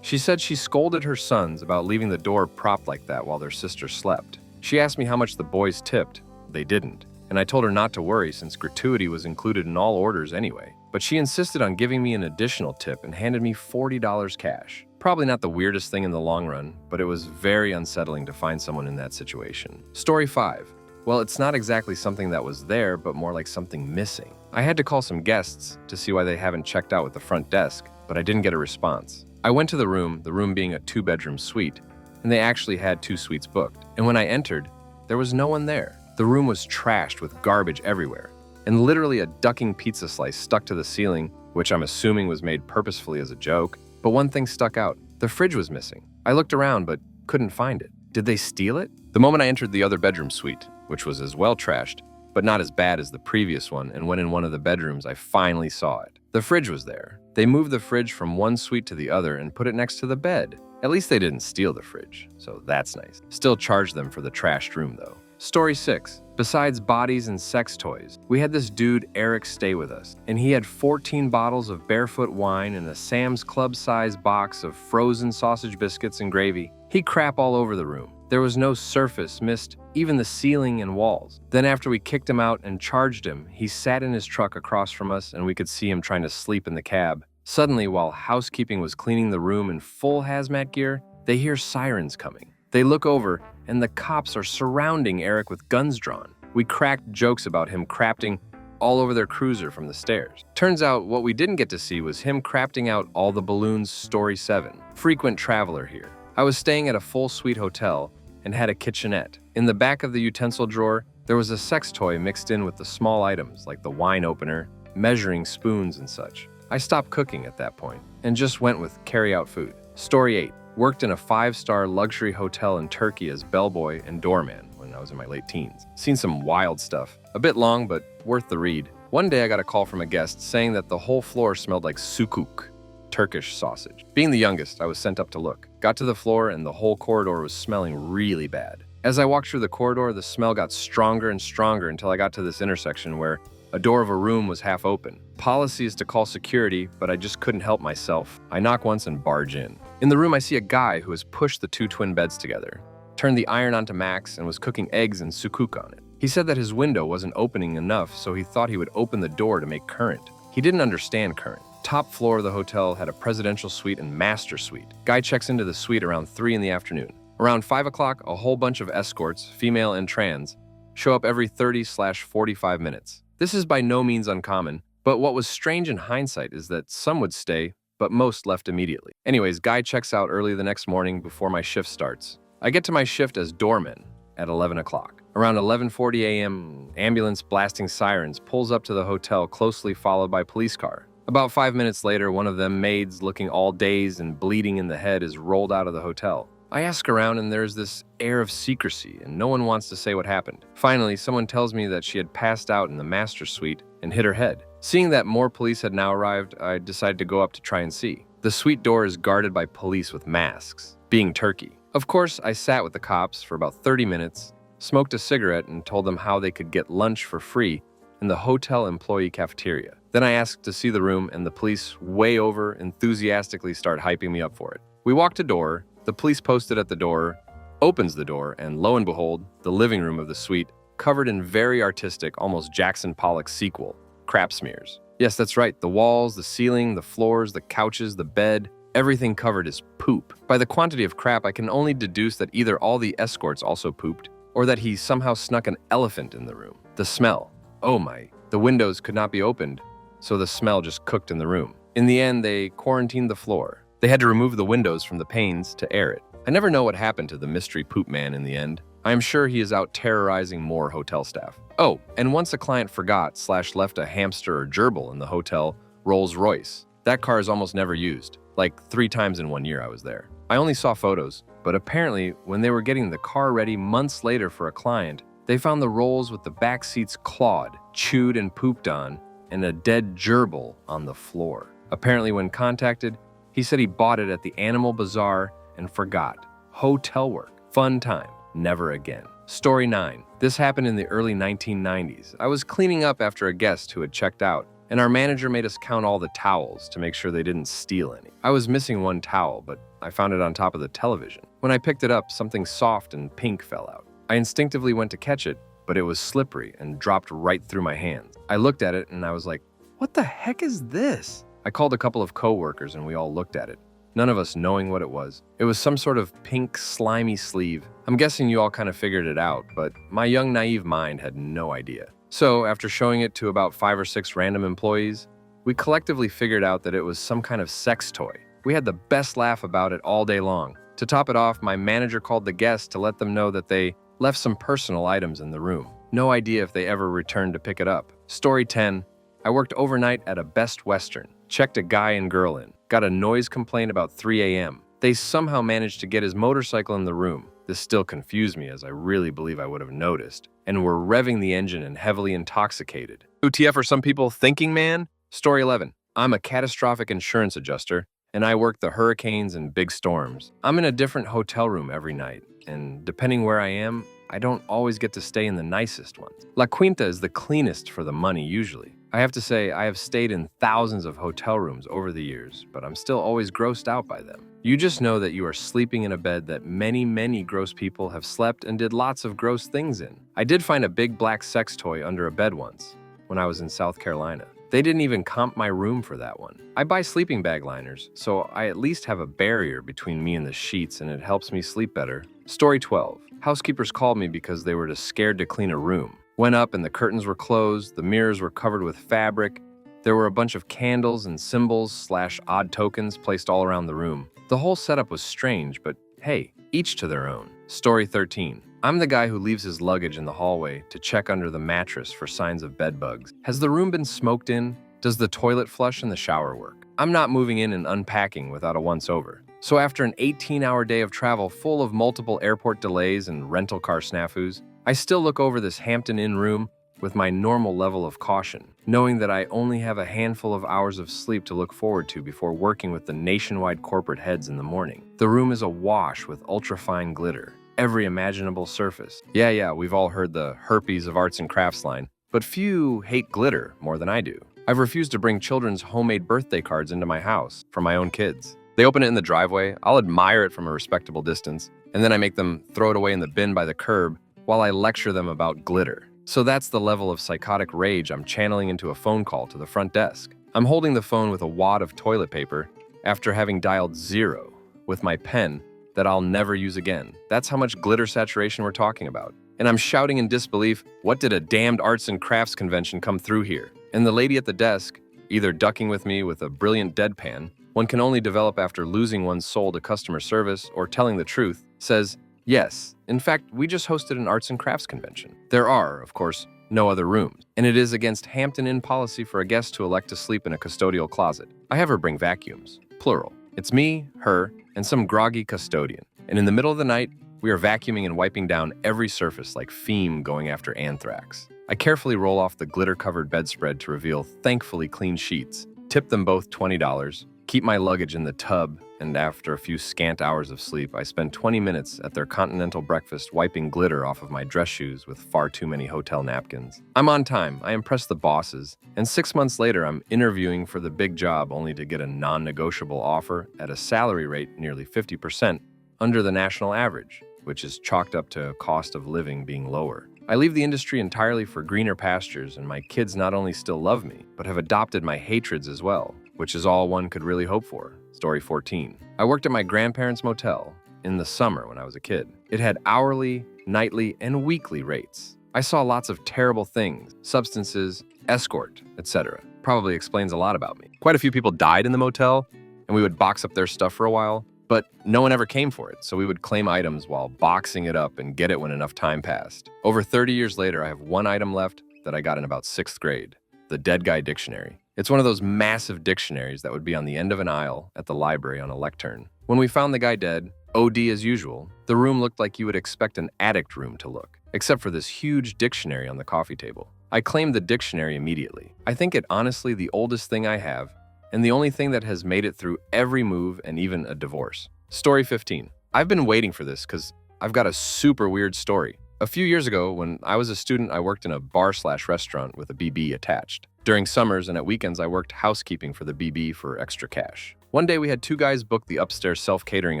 She said she scolded her sons about leaving the door propped like that while their sister slept. She asked me how much the boys tipped. They didn't, and I told her not to worry since gratuity was included in all orders anyway. But she insisted on giving me an additional tip and handed me $40 cash. Probably not the weirdest thing in the long run, but it was very unsettling to find someone in that situation. Story 5. Well, it's not exactly something that was there, but more like something missing. I had to call some guests to see why they haven't checked out with the front desk, but I didn't get a response. I went to the room being a 2-bedroom suite, and they actually had 2 suites booked. And when I entered, there was no one there. The room was trashed with garbage everywhere, and literally a ducking pizza slice stuck to the ceiling, which I'm assuming was made purposefully as a joke. But one thing stuck out. The fridge was missing. I looked around, but couldn't find it. Did they steal it? The moment I entered the other bedroom suite, which was as well trashed, but not as bad as the previous one, and went in one of the bedrooms, I finally saw it. The fridge was there. They moved the fridge from one suite to the other and put it next to the bed. At least they didn't steal the fridge, so that's nice. Still charged them for the trashed room, though. Story 6. Besides bodies and sex toys, we had this dude, Eric, stay with us, and he had 14 bottles of Barefoot wine and a Sam's Club-sized box of frozen sausage biscuits and gravy. He crap all over the room. There was no surface, missed even the ceiling and walls. Then after we kicked him out and charged him, he sat in his truck across from us and we could see him trying to sleep in the cab. Suddenly, while housekeeping was cleaning the room in full hazmat gear, they hear sirens coming. They look over, and the cops are surrounding Eric with guns drawn. We cracked jokes about him crafting all over their cruiser from the stairs. Turns out what we didn't get to see was him crafting out all the balloons. Story 7. Frequent traveler here. I was staying at a full suite hotel and had a kitchenette. In the back of the utensil drawer, there was a sex toy mixed in with the small items like the wine opener, measuring spoons and such. I stopped cooking at that point and just went with carry-out food. Story 8. Worked in a 5-star luxury hotel in Turkey as bellboy and doorman when I was in my late teens. Seen some wild stuff. A bit long, but worth the read. One day I got a call from a guest saying that the whole floor smelled like sukuk, Turkish sausage. Being the youngest, I was sent up to look. Got to the floor and the whole corridor was smelling really bad. As I walked through the corridor, the smell got stronger and stronger until I got to this intersection where A door of a room was half open. Policy is to call security, but I just couldn't help myself. I knock once and barge in. In the room, I see a guy who has pushed the two twin beds together, turned the iron onto max, and was cooking eggs and sukuk on it. He said that his window wasn't opening enough, so he thought he would open the door to make current. He didn't understand current. Top floor of the hotel had a presidential suite and master suite. Guy checks into the suite around 3 in the afternoon. Around 5 o'clock, a whole bunch of escorts, female and trans, show up every 30/45 minutes. This is by no means uncommon, but what was strange in hindsight is that some would stay, but most left immediately. Anyways, Guy checks out early the next morning before my shift starts. I get to my shift as doorman at 11 o'clock. Around 11:40 a.m., ambulance blasting sirens pulls up to the hotel, closely followed by police car. About 5 minutes later, one of them maids, looking all dazed and bleeding in the head, is rolled out of the hotel. I ask around and there's this air of secrecy and no one wants to say what happened. Finally, someone tells me that she had passed out in the master suite and hit her head. Seeing that more police had now arrived, I decided to go up to try and see. The suite door is guarded by police with masks, being Turkey. Of course, I sat with the cops for about 30 minutes, smoked a cigarette and told them how they could get lunch for free in the hotel employee cafeteria. Then I asked to see the room and the police way over enthusiastically start hyping me up for it. We walked a door. The police posted at the door, opens the door, and lo and behold, the living room of the suite, covered in very artistic, almost Jackson Pollock sequel, crap smears. Yes, that's right, the walls, the ceiling, the floors, the couches, the bed, everything covered is poop. By the quantity of crap, I can only deduce that either all the escorts also pooped, or that he somehow snuck an elephant in the room. The smell. Oh my, the windows could not be opened, so the smell just cooked in the room. In the end, they quarantined the floor. They had to remove the windows from the panes to air it. I never know what happened to the mystery poop man in the end. I am sure he is out terrorizing more hotel staff. Oh, and once a client forgot/left a hamster or gerbil in the hotel Rolls Royce. That car is almost never used. Like 3 times in 1 year I was there. I only saw photos, but apparently when they were getting the car ready months later for a client, they found the Rolls with the back seats clawed, chewed and pooped on, and a dead gerbil on the floor. Apparently when contacted, he said he bought it at the Animal Bazaar and forgot. Hotel work. Fun time. Never again. Story 9. This happened in the early 1990s. I was cleaning up after a guest who had checked out, and our manager made us count all the towels to make sure they didn't steal any. I was missing one towel, but I found it on top of the television. When I picked it up, something soft and pink fell out. I instinctively went to catch it, but it was slippery and dropped right through my hands. I looked at it and I was like, what the heck is this? I called a couple of co-workers and we all looked at it, none of us knowing what it was. It was some sort of pink, slimy sleeve. I'm guessing you all kind of figured it out, but my young, naive mind had no idea. So, after showing it to about 5 or 6 random employees, we collectively figured out that it was some kind of sex toy. We had the best laugh about it all day long. To top it off, my manager called the guests to let them know that they left some personal items in the room. No idea if they ever returned to pick it up. Story 10. I worked overnight at a Best Western. Checked a guy and girl in. Got a noise complaint about 3 a.m. They somehow managed to get his motorcycle in the room. This still confused me as I really believe I would have noticed. And were revving the engine and heavily intoxicated. UTF are some people thinking, man? Story 11. I'm a catastrophic insurance adjuster, and I work the hurricanes and big storms. I'm in a different hotel room every night, and depending where I am, I don't always get to stay in the nicest ones. La Quinta is the cleanest for the money usually. I have to say, I have stayed in thousands of hotel rooms over the years, but I'm still always grossed out by them. You just know that you are sleeping in a bed that many, many gross people have slept and did lots of gross things in. I did find a big black sex toy under a bed once, when I was in South Carolina. They didn't even comp my room for that one. I buy sleeping bag liners, so I at least have a barrier between me and the sheets and it helps me sleep better. Story 12. Housekeepers called me because they were scared to clean a room. Went up and the curtains were closed, the mirrors were covered with fabric. There were a bunch of candles and symbols/odd tokens placed all around the room. The whole setup was strange, but hey, each to their own. Story 13. I'm the guy who leaves his luggage in the hallway to check under the mattress for signs of bed bugs. Has the room been smoked in? Does the toilet flush and the shower work? I'm not moving in and unpacking without a once-over. So after an 18-hour day of travel full of multiple airport delays and rental car snafus, I still look over this Hampton Inn room with my normal level of caution, knowing that I only have a handful of hours of sleep to look forward to before working with the nationwide corporate heads in the morning. The room is awash with ultrafine glitter, every imaginable surface. Yeah, we've all heard the herpes of arts and crafts line, but few hate glitter more than I do. I've refused to bring children's homemade birthday cards into my house for my own kids. They open it in the driveway, I'll admire it from a respectable distance, and then I make them throw it away in the bin by the curb while I lecture them about glitter. So that's the level of psychotic rage I'm channeling into a phone call to the front desk. I'm holding the phone with a wad of toilet paper after having dialed 0 with my pen that I'll never use again. That's how much glitter saturation we're talking about. And I'm shouting in disbelief, what did a damned arts and crafts convention come through here? And the lady at the desk, either ducking with me with a brilliant deadpan, one can only develop after losing one's soul to customer service or telling the truth, says, yes, in fact, we just hosted an arts and crafts convention. There are, of course, no other rooms, and it is against Hampton Inn policy for a guest to elect to sleep in a custodial closet. I have her bring vacuums, plural. It's me, her, and some groggy custodian. And in the middle of the night, we are vacuuming and wiping down every surface like Fiend going after anthrax. I carefully roll off the glitter-covered bedspread to reveal thankfully clean sheets, tip them both $20, keep my luggage in the tub, and after a few scant hours of sleep, I spend 20 minutes at their continental breakfast wiping glitter off of my dress shoes with far too many hotel napkins. I'm on time, I impress the bosses, and 6 months later I'm interviewing for the big job only to get a non-negotiable offer at a salary rate nearly 50% under the national average, which is chalked up to cost of living being lower. I leave the industry entirely for greener pastures, and my kids not only still love me, but have adopted my hatreds as well, which is all one could really hope for. Story 14. I worked at my grandparents' motel in the summer when I was a kid. It had hourly, nightly, and weekly rates. I saw lots of terrible things, substances, escort, etc. Probably explains a lot about me. Quite a few people died in the motel, and we would box up their stuff for a while, but no one ever came for it, so we would claim items while boxing it up and get it when enough time passed. Over 30 years later, I have one item left that I got in about 6th grade, the Dead Guy Dictionary. It's one of those massive dictionaries that would be on the end of an aisle at the library on a lectern. When we found the guy dead, OD as usual, the room looked like you would expect an addict room to look, except for this huge dictionary on the coffee table. I claimed the dictionary immediately. I think it honestly the oldest thing I have, and the only thing that has made it through every move and even a divorce. Story 15. I've been waiting for this because I've got a super weird story. A few years ago, when I was a student, I worked in a bar/restaurant with a BB attached. During summers and at weekends, I worked housekeeping for the BB for extra cash. One day, we had 2 guys book the upstairs self-catering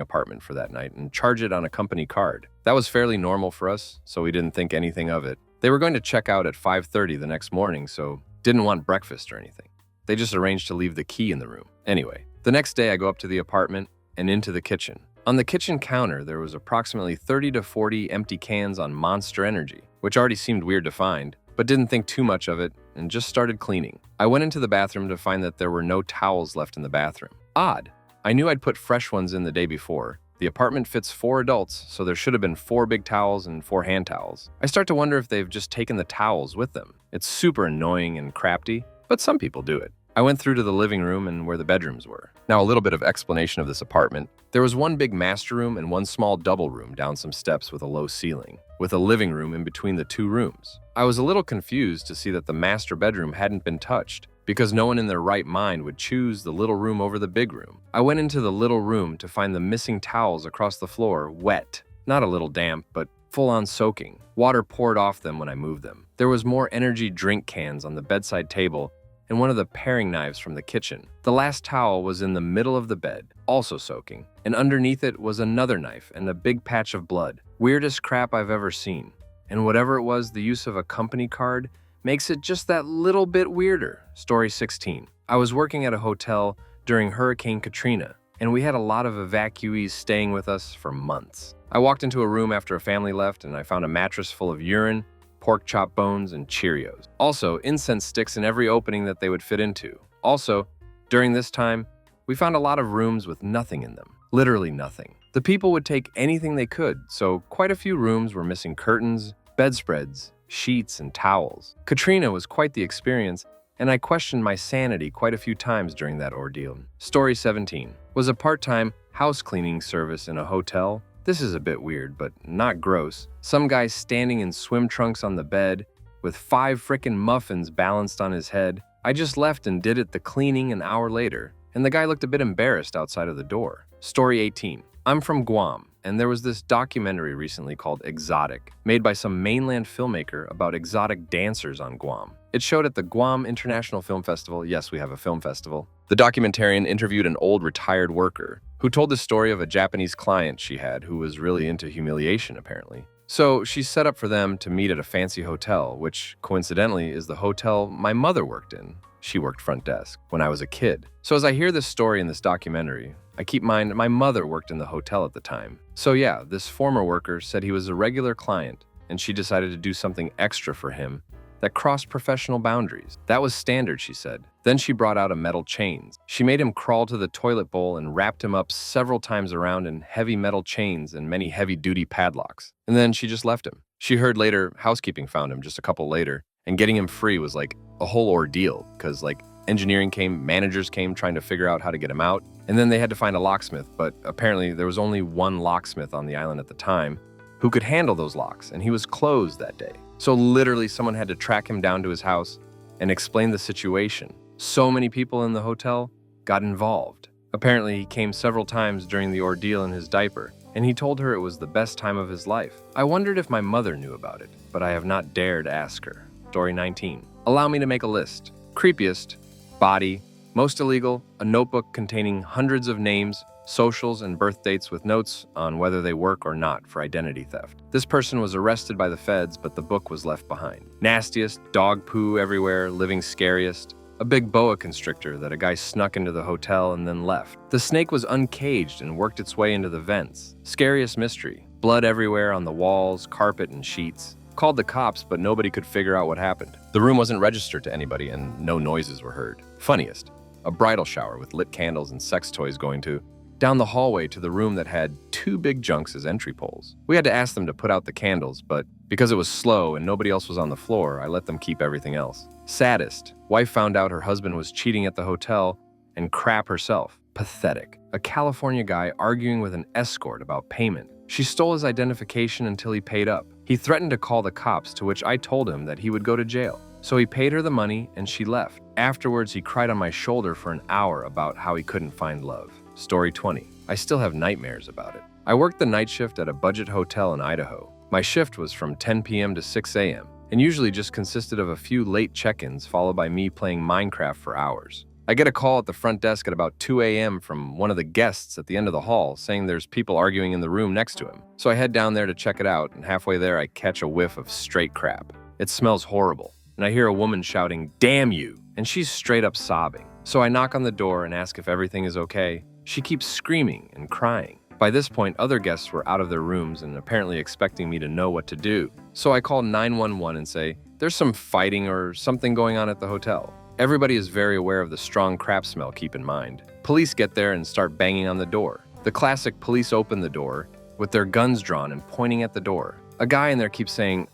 apartment for that night and charge it on a company card. That was fairly normal for us, so we didn't think anything of it. They were going to check out at 5:30 the next morning, so didn't want breakfast or anything. They just arranged to leave the key in the room. Anyway, the next day, I go up to the apartment and into the kitchen. On the kitchen counter, there was approximately 30 to 40 empty cans on Monster Energy, which already seemed weird to find, but didn't think too much of it and just started cleaning. I went into the bathroom to find that there were no towels left in the bathroom. Odd. I knew I'd put fresh ones in the day before. The apartment fits 4 adults, so there should have been 4 big towels and 4 hand towels. I start to wonder if they've just taken the towels with them. It's super annoying and crafty, but some people do it. I went through to the living room and where the bedrooms were. Now, a little bit of explanation of this apartment. There was one big master room and one small double room down some steps with a low ceiling, with a living room in between the 2 rooms. I was a little confused to see that the master bedroom hadn't been touched, because no one in their right mind would choose the little room over the big room. I went into the little room to find the missing towels across the floor wet. Not a little damp, but full-on soaking. Water poured off them when I moved them. There was more energy drink cans on the bedside table and one of the paring knives from the kitchen. The last towel was in the middle of the bed, also soaking, and underneath it was another knife and a big patch of blood. Weirdest crap I've ever seen. And whatever it was, the use of a company card makes it just that little bit weirder. Story 16. I was working at a hotel during Hurricane Katrina, and we had a lot of evacuees staying with us for months. I walked into a room after a family left, and I found a mattress full of urine, pork chop bones, and Cheerios. Also, incense sticks in every opening that they would fit into. Also, during this time, we found a lot of rooms with nothing in them. Literally nothing. The people would take anything they could, so quite a few rooms were missing curtains, bedspreads, sheets, and towels. Katrina was quite the experience, and I questioned my sanity quite a few times during that ordeal. Story 17. Was a part-time house cleaning service in a hotel. This is a bit weird, but not gross. Some guy standing in swim trunks on the bed with 5 frickin' muffins balanced on his head. I just left and did it the cleaning an hour later, and the guy looked a bit embarrassed outside of the door. Story 18. I'm from Guam, and there was this documentary recently called Exotic, made by some mainland filmmaker about exotic dancers on Guam. It showed at the Guam International Film Festival. Yes, we have a film festival. The documentarian interviewed an old retired worker who told the story of a Japanese client she had who was really into humiliation, apparently. So she set up for them to meet at a fancy hotel, which coincidentally is the hotel my mother worked in. She worked front desk when I was a kid. So as I hear this story in this documentary, I keep in mind my mother worked in the hotel at the time. So yeah, this former worker said he was a regular client, and she decided to do something extra for him that crossed professional boundaries. That was standard, she said. Then she brought out a metal chains. She made him crawl to the toilet bowl and wrapped him up several times around in heavy metal chains and many heavy-duty padlocks. And then she just left him. She heard later housekeeping found him just a couple later, and getting him free was like a whole ordeal because engineering came, managers came trying to figure out how to get him out, and then they had to find a locksmith, but apparently there was only one locksmith on the island at the time who could handle those locks, and he was closed that day. So literally someone had to track him down to his house and explain the situation. So many people in the hotel got involved. Apparently he came several times during the ordeal in his diaper, and he told her it was the best time of his life. I wondered if my mother knew about it, but I have not dared ask her. Story 19. Allow me to make a list. Creepiest, body, most illegal, a notebook containing hundreds of names, socials, and birth dates with notes on whether they work or not for identity theft. This person was arrested by the feds, but the book was left behind. Nastiest, dog poo everywhere, living scariest. A big boa constrictor that a guy snuck into the hotel and then left. The snake was uncaged and worked its way into the vents. Scariest mystery. Blood everywhere on the walls, carpet, and sheets. Called the cops, but nobody could figure out what happened. The room wasn't registered to anybody and no noises were heard. Funniest. A bridal shower with lit candles and sex toys going to down the hallway to the room that had two big junks as entry poles. We had to ask them to put out the candles, but because it was slow and nobody else was on the floor, I let them keep everything else. Saddest. Wife found out her husband was cheating at the hotel and crap herself. Pathetic. A California guy arguing with an escort about payment. She stole his identification until he paid up. He threatened to call the cops, to which I told him that he would go to jail. So he paid her the money and she left. Afterwards, he cried on my shoulder for an hour about how he couldn't find love. Story 20. I still have nightmares about it. I worked the night shift at a budget hotel in Idaho. My shift was from 10 p.m. to 6 a.m. and usually just consisted of a few late check-ins followed by me playing Minecraft for hours. I get a call at the front desk at about 2 a.m. from one of the guests at the end of the hall saying there's people arguing in the room next to him. So I head down there to check it out, and halfway there I catch a whiff of straight crap. It smells horrible, and I hear a woman shouting, "Damn you!" and she's straight up sobbing. So I knock on the door and ask if everything is okay. She keeps screaming and crying. By this point, other guests were out of their rooms and apparently expecting me to know what to do. So I call 911 and say, "There's some fighting or something going on at the hotel." Everybody is very aware of the strong crap smell, keep in mind. Police get there and start banging on the door. The classic police open the door with their guns drawn and pointing at the door. A guy in there keeps saying,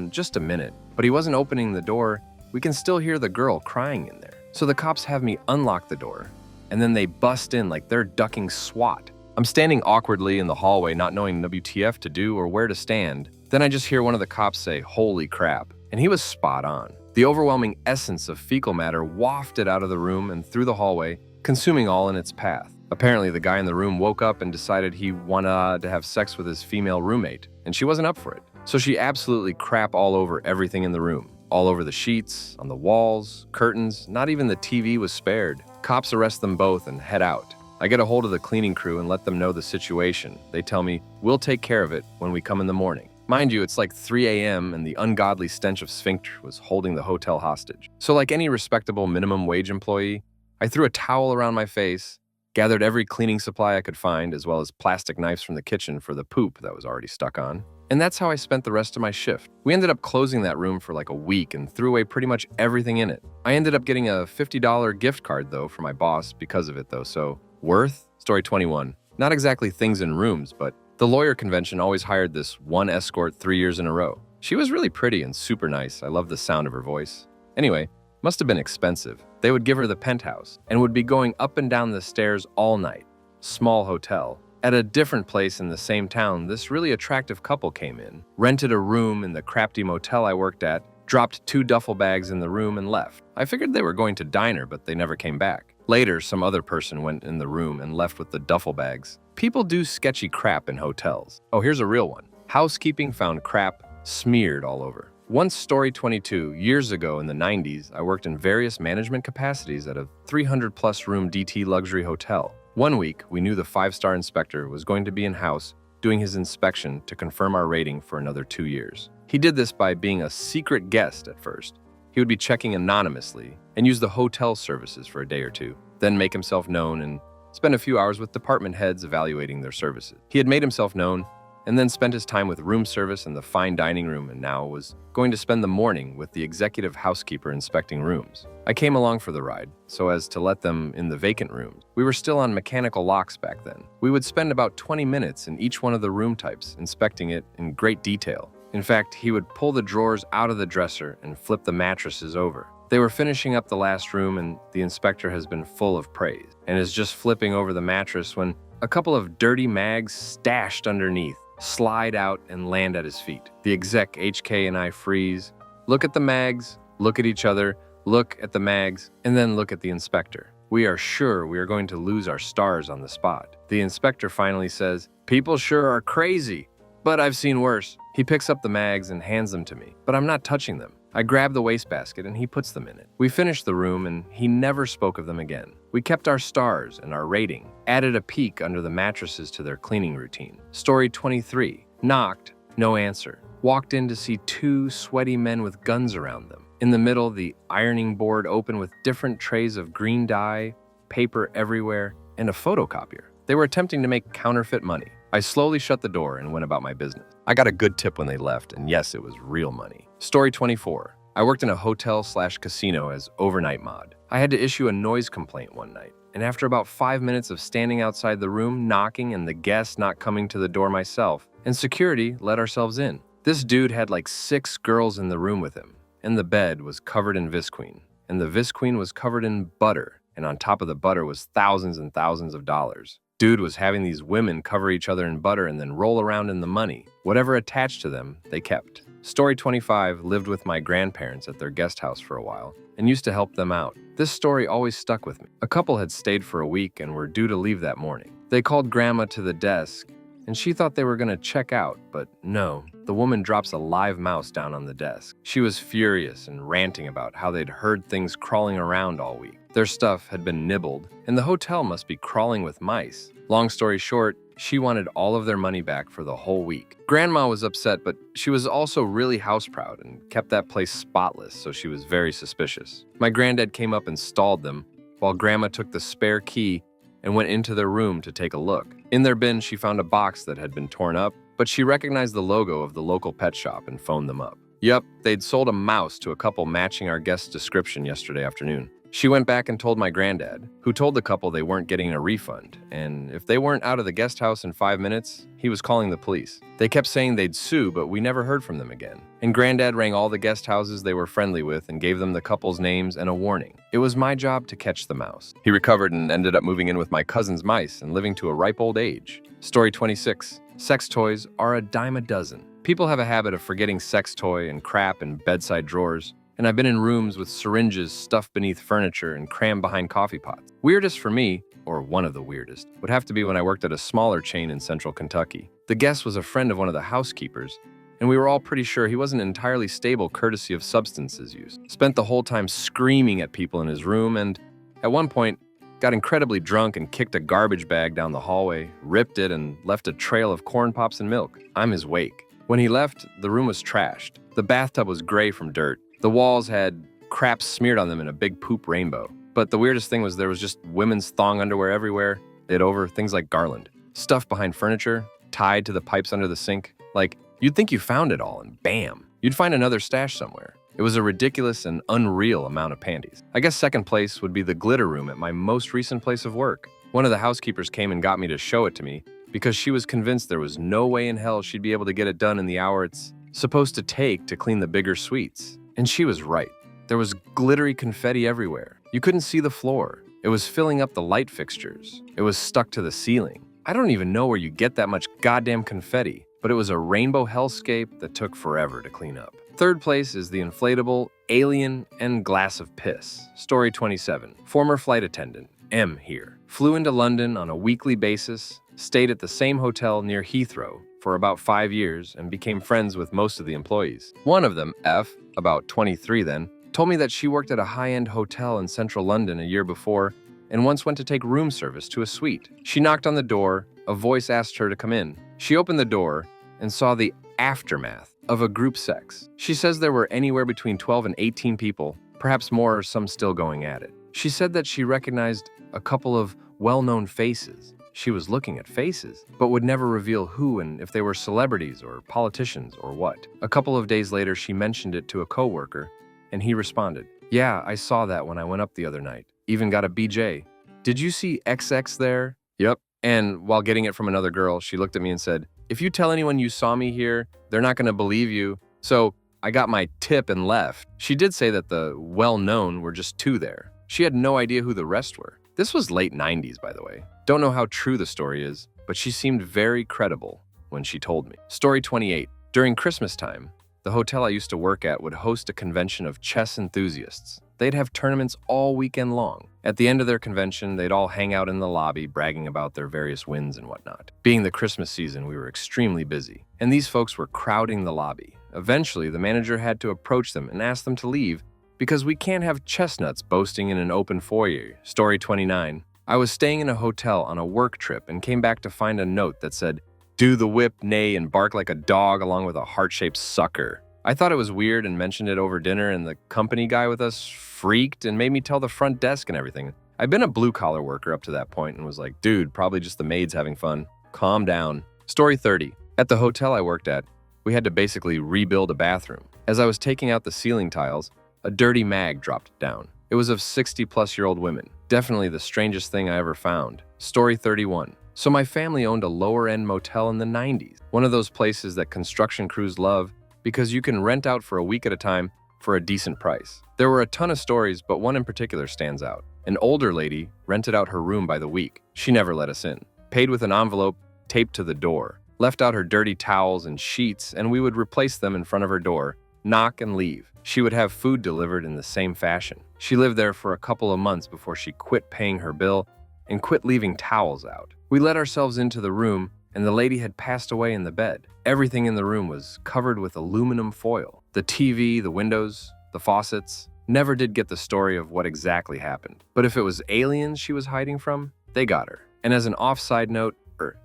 just a minute. But he wasn't opening the door. We can still hear the girl crying in there. So the cops have me unlock the door, and then they bust in like they're ducking SWAT. I'm standing awkwardly in the hallway, not knowing WTF to do or where to stand. Then I just hear one of the cops say, "Holy crap." And he was spot on. The overwhelming essence of fecal matter wafted out of the room and through the hallway, consuming all in its path. Apparently, the guy in the room woke up and decided he wanted to have sex with his female roommate, and she wasn't up for it. So she absolutely crap all over everything in the room. All over the sheets, on the walls, curtains, not even the TV was spared. Cops arrest them both and head out. I get a hold of the cleaning crew and let them know the situation. They tell me, "We'll take care of it when we come in the morning." Mind you, it's like 3 a.m. and the ungodly stench of sphincter was holding the hotel hostage. So like any respectable minimum wage employee, I threw a towel around my face, gathered every cleaning supply I could find, as well as plastic knives from the kitchen for the poop that was already stuck on. And that's how I spent the rest of my shift. We ended up closing that room for like a week and threw away pretty much everything in it. I ended up getting a $50 gift card though for my boss because of it though, so worth? Story 21. Not exactly things in rooms, but the lawyer convention always hired this one escort 3 years in a row. She was really pretty and super nice. I love the sound of her voice. Anyway, must have been expensive. They would give her the penthouse and would be going up and down the stairs all night. Small hotel. At a different place in the same town, this really attractive couple came in, rented a room in the crafty motel I worked at, dropped 2 duffel bags in the room and left. I figured they were going to dine her, but they never came back. Later, some other person went in the room and left with the duffel bags. People do sketchy crap in hotels. Oh, here's a real one. Housekeeping found crap smeared all over. Once, story 22, years ago in the 90s, I worked in various management capacities at a 300-plus room DT luxury hotel. One week, we knew the 5-star inspector was going to be in-house doing his inspection to confirm our rating for another 2 years. He did this by being a secret guest at first. He would be checking anonymously and use the hotel services for a day or two, then make himself known and spend a few hours with department heads evaluating their services. He had made himself known and then spent his time with room service and the fine dining room, and now was going to spend the morning with the executive housekeeper inspecting rooms. I came along for the ride, so as to let them in the vacant rooms. We were still on mechanical locks back then. We would spend about 20 minutes in each one of the room types, inspecting it in great detail. In fact, he would pull the drawers out of the dresser and flip the mattresses over. They were finishing up the last room, and the inspector has been full of praise and is just flipping over the mattress when a couple of dirty mags stashed underneath slide out and land at his feet. The exec, HK, and I freeze, look at the mags, look at each other, look at the mags, and then look at the inspector. We are sure we are going to lose our stars on the spot. The inspector finally says, "People sure are crazy, but I've seen worse." He picks up the mags and hands them to me, but I'm not touching them. I grab the wastebasket and he puts them in it. We finished the room and he never spoke of them again. We kept our stars and our rating, added a peek under the mattresses to their cleaning routine. Story 23. Knocked, no answer. Walked in to see 2 sweaty men with guns around them. In the middle, the ironing board open with different trays of green dye, paper everywhere, and a photocopier. They were attempting to make counterfeit money. I slowly shut the door and went about my business. I got a good tip when they left, and yes, it was real money. Story 24. I worked in a hotel/casino as overnight mod. I had to issue a noise complaint one night, and after about 5 minutes of standing outside the room, knocking, and the guests not coming to the door myself, and security let ourselves in. This dude had like 6 girls in the room with him, and the bed was covered in Visqueen, and the Visqueen was covered in butter, and on top of the butter was thousands and thousands of dollars. Dude was having these women cover each other in butter and then roll around in the money. Whatever attached to them, they kept. Story 25. Lived with my grandparents at their guest house for a while and used to help them out. This story always stuck with me. A couple had stayed for a week and were due to leave that morning. They called Grandma to the desk and she thought they were going to check out, but no. The woman drops a live mouse down on the desk. She was furious and ranting about how they'd heard things crawling around all week. Their stuff had been nibbled, and the hotel must be crawling with mice. Long story short, she wanted all of their money back for the whole week. Grandma was upset, but she was also really house proud and kept that place spotless, so she was very suspicious. My granddad came up and stalled them, while Grandma took the spare key and went into their room to take a look. In their bin, she found a box that had been torn up, but she recognized the logo of the local pet shop and phoned them up. Yup, they'd sold a mouse to a couple matching our guest's description yesterday afternoon. She went back and told my granddad, who told the couple they weren't getting a refund, and if they weren't out of the guest house in 5 minutes, he was calling the police. They kept saying they'd sue, but we never heard from them again. And Granddad rang all the guest houses they were friendly with and gave them the couple's names and a warning. It was my job to catch the mouse. He recovered and ended up moving in with my cousin's mice and living to a ripe old age. Story 26. Sex toys are a dime a dozen. People have a habit of forgetting sex toy and crap in bedside drawers. And I've been in rooms with syringes stuffed beneath furniture and crammed behind coffee pots. Weirdest for me, or one of the weirdest, would have to be when I worked at a smaller chain in central Kentucky. The guest was a friend of one of the housekeepers, and we were all pretty sure he wasn't entirely stable courtesy of substances use. Spent the whole time screaming at people in his room, and at one point, got incredibly drunk and kicked a garbage bag down the hallway, ripped it, and left a trail of corn pops and milk. I'm his wake. When he left, the room was trashed. The bathtub was gray from dirt. The walls had crap smeared on them in a big poop rainbow. But the weirdest thing was there was just women's thong underwear everywhere, it over, things like garland. Stuff behind furniture, tied to the pipes under the sink. Like, you'd think you found it all, and bam, you'd find another stash somewhere. It was a ridiculous and unreal amount of panties. I guess second place would be the glitter room at my most recent place of work. One of the housekeepers came and got me to show it to me because she was convinced there was no way in hell she'd be able to get it done in the hour it's supposed to take to clean the bigger suites. And she was right. There was glittery confetti everywhere. You couldn't see the floor. It was filling up the light fixtures. It was stuck to the ceiling. I don't even know where you get that much goddamn confetti, but it was a rainbow hellscape that took forever to clean up. Third place is the inflatable, alien, and glass of piss. Story 27. Former flight attendant. M here. Flew into London on a weekly basis, stayed at the same hotel near Heathrow for about 5 years, and became friends with most of the employees. One of them, F, about 23 then, told me that she worked at a high-end hotel in central London a year before and once went to take room service to a suite. She knocked on the door, a voice asked her to come in. She opened the door and saw the aftermath of a group sex. She says there were anywhere between 12 and 18 people, perhaps more or some still going at it. She said that she recognized a couple of well-known faces. She was looking at faces, but would never reveal who and if they were celebrities or politicians or what. A couple of days later, she mentioned it to a coworker, and he responded, "Yeah, I saw that when I went up the other night. Even got a BJ. Did you see XX there?" "Yep." And while getting it from another girl, she looked at me and said, "If you tell anyone you saw me here, they're not going to believe you. So I got my tip and left." She did say that the well-known were just 2 there. She had no idea who the rest were. This was late 90s, by the way. Don't know how true the story is, but she seemed very credible when she told me. Story 28. During Christmas time, the hotel I used to work at would host a convention of chess enthusiasts. They'd have tournaments all weekend long. At the end of their convention, they'd all hang out in the lobby, bragging about their various wins and whatnot. Being the Christmas season, we were extremely busy, and these folks were crowding the lobby. Eventually, the manager had to approach them and ask them to leave because we can't have chestnuts boasting in an open foyer. Story 29. I was staying in a hotel on a work trip and came back to find a note that said, "Do the whip, neigh, and bark like a dog along with a heart-shaped sucker." I thought it was weird and mentioned it over dinner, and the company guy with us freaked and made me tell the front desk and everything. I'd been a blue-collar worker up to that point and was like, "Dude, probably just the maids having fun. Calm down." Story 30. At the hotel I worked at, we had to basically rebuild a bathroom. As I was taking out the ceiling tiles, a dirty mag dropped down. It was of 60-plus-year-old women. Definitely the strangest thing I ever found. Story 31. So my family owned a lower-end motel in the 90s. One of those places that construction crews love because you can rent out for a week at a time for a decent price. There were a ton of stories, but one in particular stands out. An older lady rented out her room by the week. She never let us in. Paid with an envelope taped to the door. Left out her dirty towels and sheets, and we would replace them in front of her door, knock and leave. She would have food delivered in the same fashion. She lived there for a couple of months before she quit paying her bill and quit leaving towels out. We let ourselves into the room, and the lady had passed away in the bed. Everything in the room was covered with aluminum foil. The TV, the windows, the faucets. Never did get the story of what exactly happened. But if it was aliens she was hiding from, they got her. And as an off-side note,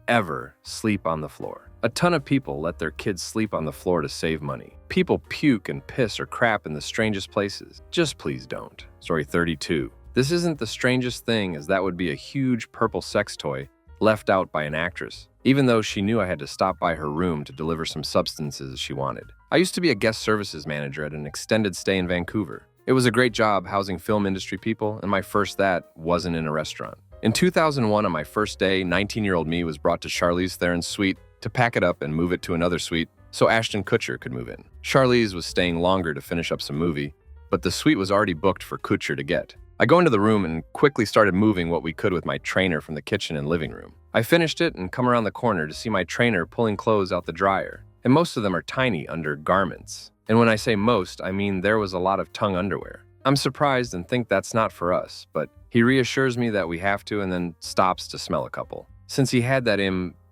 ever sleep on the floor. A ton of people let their kids sleep on the floor to save money. People puke and piss or crap in the strangest places. Just please don't. Story 32. This isn't the strangest thing, as that would be a huge purple sex toy left out by an actress, even though she knew I had to stop by her room to deliver some substances she wanted. I used to be a guest services manager at an extended stay in Vancouver. It was a great job housing film industry people, and my first that wasn't in a restaurant. In 2001, on my first day, 19-year-old me was brought to Charlize Theron's suite to pack it up and move it to another suite so Ashton Kutcher could move in. Charlize was staying longer to finish up some movie, but the suite was already booked for Kutcher to get. I go into the room and quickly started moving what we could with my trainer from the kitchen and living room. I finished it and come around the corner to see my trainer pulling clothes out the dryer, and most of them are tiny undergarments. And when I say most, I mean there was a lot of tongue underwear. I'm surprised and think that's not for us, but he reassures me that we have to and then stops to smell a couple. Since he had that